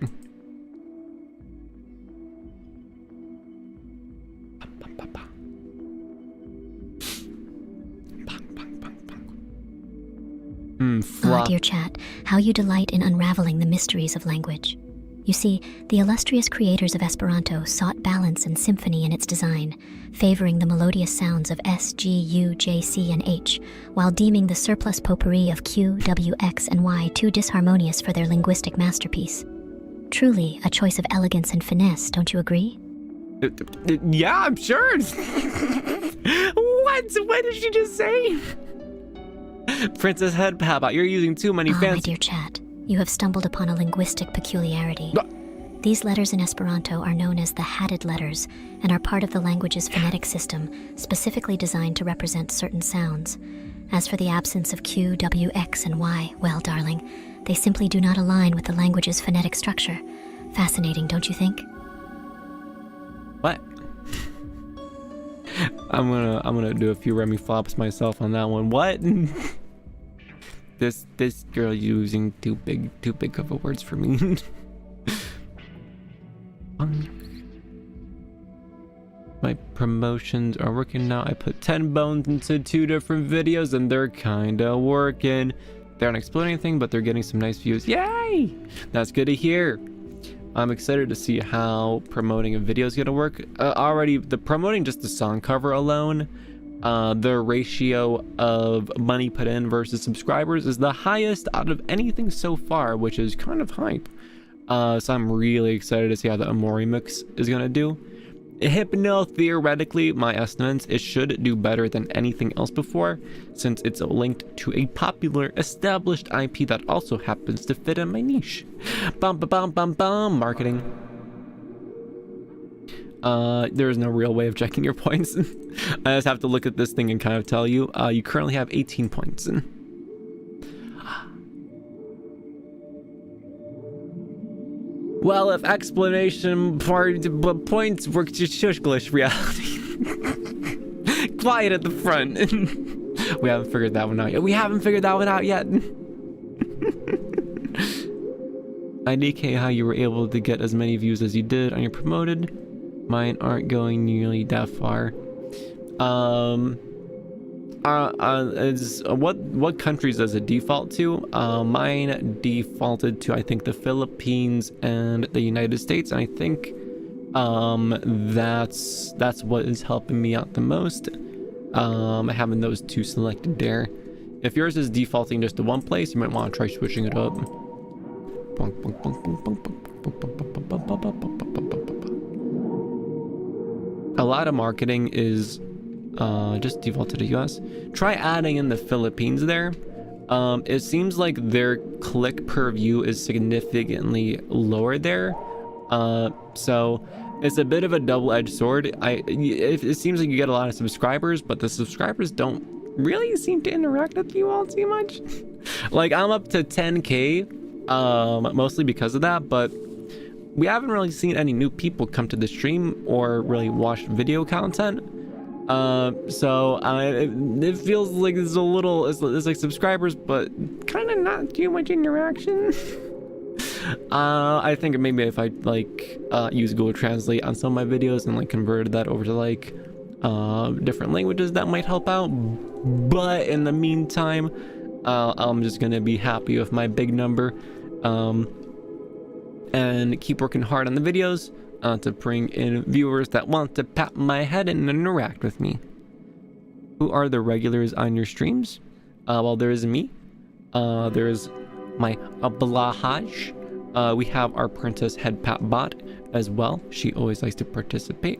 Dear chat, how you delight in unraveling the mysteries of language. You see, the illustrious creators of Esperanto sought balance and symphony in its design, favoring the melodious sounds of S, G, U, J, C, and H, while deeming the surplus potpourri of Q, W, X, and Y too disharmonious for their linguistic masterpiece. Truly a choice of elegance and finesse, don't you agree? Yeah, I'm sure. What? What did she just say? Princess Headpat, you're using too many fancy... my dear chat, you have stumbled upon a linguistic peculiarity. These letters in Esperanto are known as the hatted letters and are part of the language's phonetic system, specifically designed to represent certain sounds. As for the absence of Q, W, X, and Y, well, darling, they simply do not align with the language's phonetic structure. Fascinating, don't you think? What? I'm gonna do a few Remi flops myself on that one. What? This girl using too big of a words for me. My promotions are working now. I put 10 bones into 2 different videos and they're kinda working. They aren't exploding anything, but they're getting some nice views. Yay! That's good to hear. I'm excited to see how promoting a video is gonna work. Already, the promoting just the song cover alone, the ratio of money put in versus subscribers is the highest out of anything so far, which is kind of hype. So I'm really excited to see how the Amori mix is gonna do. Hypno, theoretically, my estimates, it should do better than anything else before, since it's linked to a popular established IP that also happens to fit in my niche. Bum ba bum bum bum marketing. There is no real way of checking your points. I just have to look at this thing and kind of tell you. You currently have 18 points. Well, if explanation points work to shushglish reality. Quiet at the front. We haven't figured that one out yet. I DK how you were able to get as many views as you did on your promoted. Mine aren't going nearly that far. What countries does it default to? Mine defaulted to, I think, the Philippines and the United States. And I think that's what is helping me out the most. Having those 2 selected there. If yours is defaulting just to one place, you might want to try switching it up. A lot of marketing is just default to the US. Try adding in the Philippines there. It seems like their click per view is significantly lower there. So it's a bit of a double-edged sword. It seems like you get a lot of subscribers, but the subscribers don't really seem to interact with you all too much. Like, I'm up to 10K, mostly because of that, but we haven't really seen any new people come to the stream or really watch video content. So it feels like it's a little, it's like subscribers, but kind of not too much interaction. I think maybe if I like use Google Translate on some of my videos and like converted that over to like different languages, that might help out. But in the meantime, I'm just gonna be happy with my big number, and keep working hard on the videos to bring in viewers that want to pat my head and interact with me. Who are the regulars on your streams? Well, there is me. There's my Ablahaj. We have our Princess Headpat bot as well. She always likes to participate.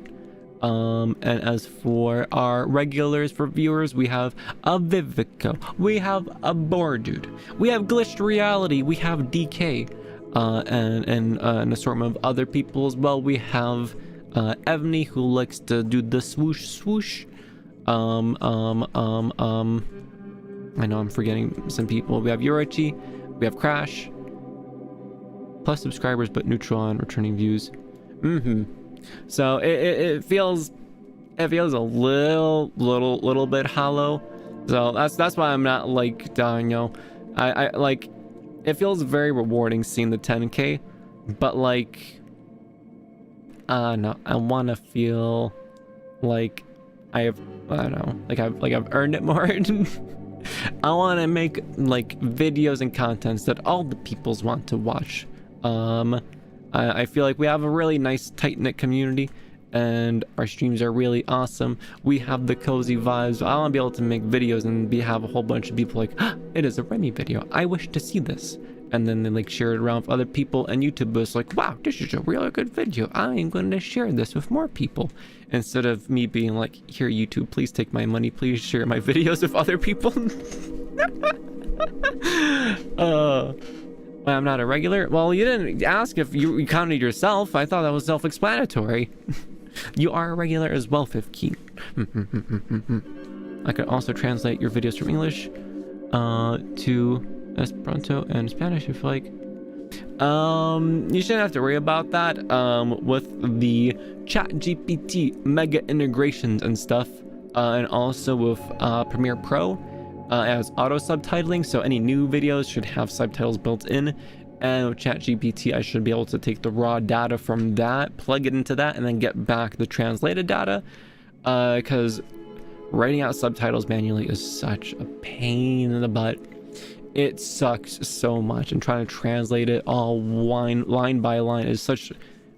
And as for our regulars for viewers, we have a Vivico, we have a Bordude, we have Glitched Reality, we have DK, and an assortment of other people as well. We have Evney, who likes to do the swoosh swoosh. I know I'm forgetting some people. We have Yorichi, we have Crash, plus subscribers but neutral on returning views. So it feels a little bit hollow. So that's why I'm not like dying, you know. I like, it feels very rewarding seeing the 10K, but like no, I want to feel like I don't know, like I've earned it more. I want to make like videos and contents that all the peoples want to watch. I feel like we have a really nice tight-knit community and our streams are really awesome. We have the cozy vibes. I want to be able to make videos and have a whole bunch of people like, ah, it is a Remi video, I wish to see this. And then they like share it around with other people, and YouTube is like, wow, this is a really good video, I'm going to share this with more people. Instead of me being like, here YouTube, please take my money, please share my videos with other people. I'm not a regular. Well, you didn't ask if you counted yourself. I thought that was self-explanatory. You are a regular as well, Fifth Key. I could also translate your videos from English to Esperanto and Spanish if like. You shouldn't have to worry about that. With the ChatGPT mega integrations and stuff, and also with Premiere Pro. As auto subtitling, so any new videos should have subtitles built in, And with ChatGPT, I should be able to take the raw data from that, plug it into that, and then get back the translated data. Because writing out subtitles manually is such a pain in the butt. It sucks so much, and trying to translate it all line by line is such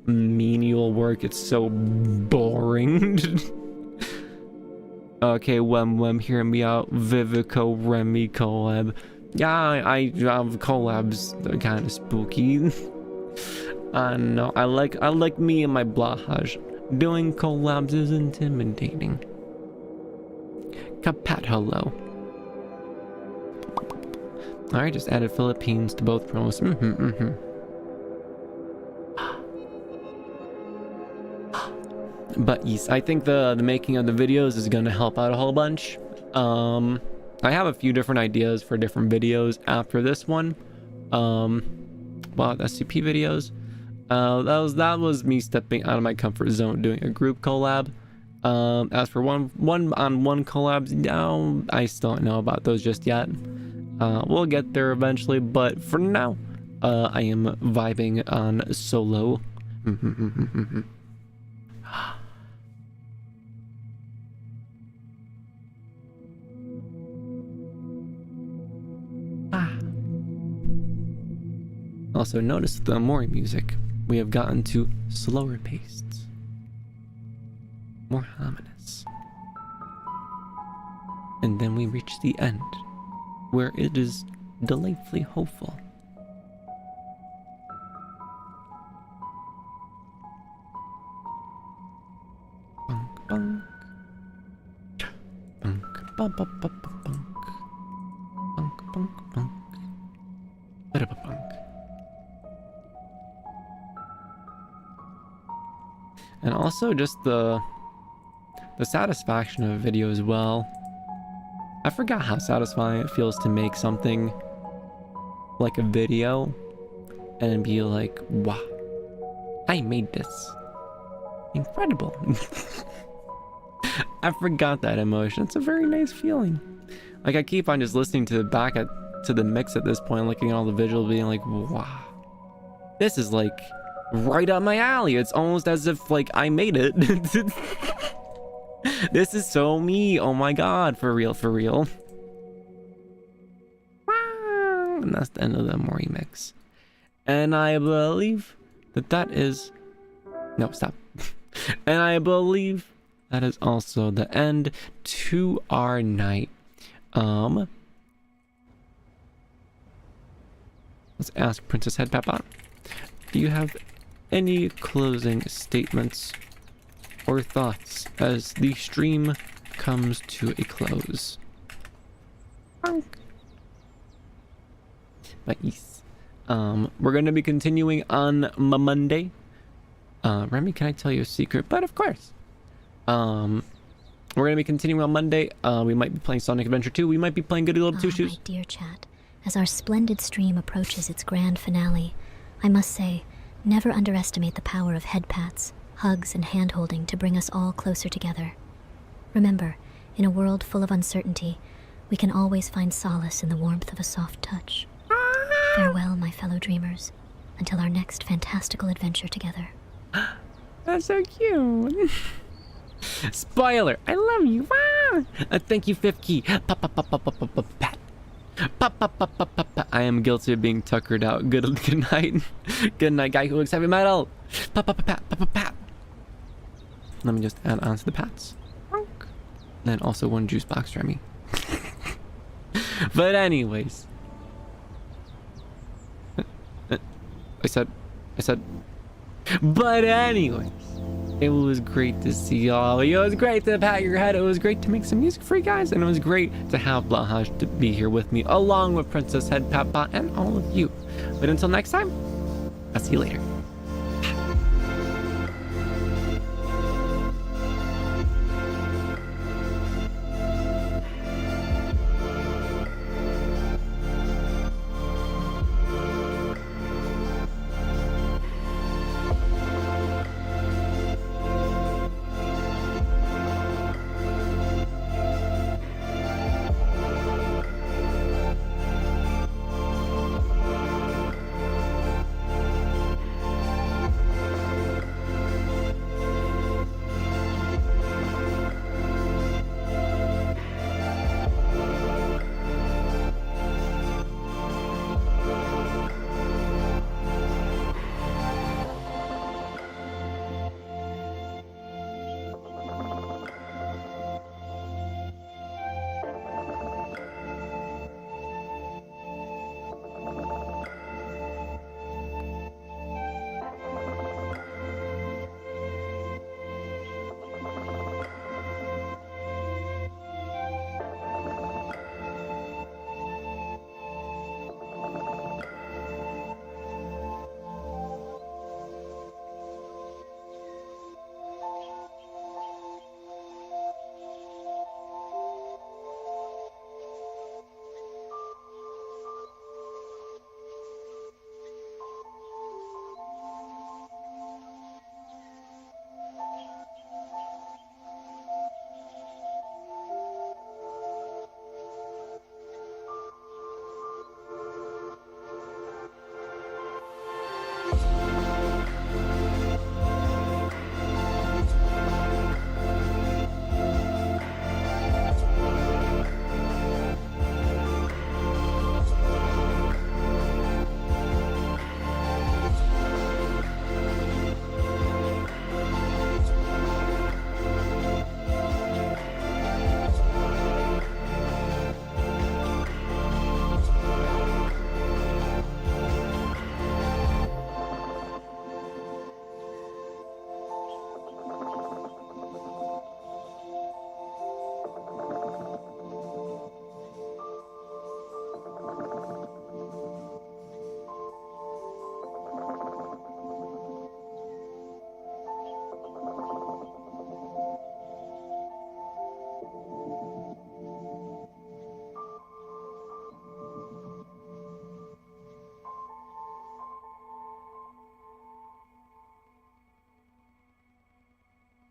menial work. It's so boring. Okay, Wem, hear me out. Vivico Remi collab. Yeah, I have collabs. They're kind of spooky. I know. I like me and my blahage. Doing collabs is intimidating. Kapat hello. Alright, just added Philippines to both promos. But yes, I think the making of the videos is gonna help out a whole bunch. I have a few different ideas for different videos after this one. Well, SCP videos. That was me stepping out of my comfort zone, doing a group collab. As for one collabs, no, I still don't know about those just yet. We'll get there eventually, but for now, I am vibing on solo. Also, notice the Mori music. We have gotten to slower paced, more ominous. And then we reach the end, where it is delightfully hopeful. Bunk, bunk. Bunk, bunk, bunk, bunk, bunk. Bunk, bunk, bunk. Ba-da-ba-bunk. And also just the satisfaction of a video as well. I forgot how satisfying it feels to make something like a video and be like, wow, I made this. Incredible. I forgot that emotion. It's a very nice feeling. Like, I keep on just listening to the mix at this point, looking at all the visuals, being like, wow, this is like right up my alley. It's almost as if like I made it. This is so me. Oh my god, for real, for real. And that's the end of the Mori mix. And I believe that is... No, stop. And I believe that is also the end to our night. Let's ask Princess Headpat. Do you have any closing statements or thoughts as the stream comes to a close? But yes, we're going to be continuing on Monday. Remi, can I tell you a secret? But of course. We're going to be continuing on Monday. We might be playing Sonic Adventure 2. We might be playing Goody Little Two Shoes. My dear chat, as our splendid stream approaches its grand finale, I must say, never underestimate the power of headpats, hugs, and hand-holding to bring us all closer together. Remember, in a world full of uncertainty, we can always find solace in the warmth of a soft touch. Farewell, my fellow dreamers, until our next fantastical adventure together. That's so cute. Spoiler, I love you. Thank you, Fifth Key. Pat. I am guilty of being tuckered out. Good night. Good night, guy who looks heavy metal. Pat. Let me just add on to the pats. Then also one juice box, Remi. But anyways. I said. But anyways. It was great to see all of you. It was great to pat your head. It was great to make some music for you guys. And it was great to have Blahaj to be here with me, along with Princess Headpat and all of you. But until next time, I'll see you later.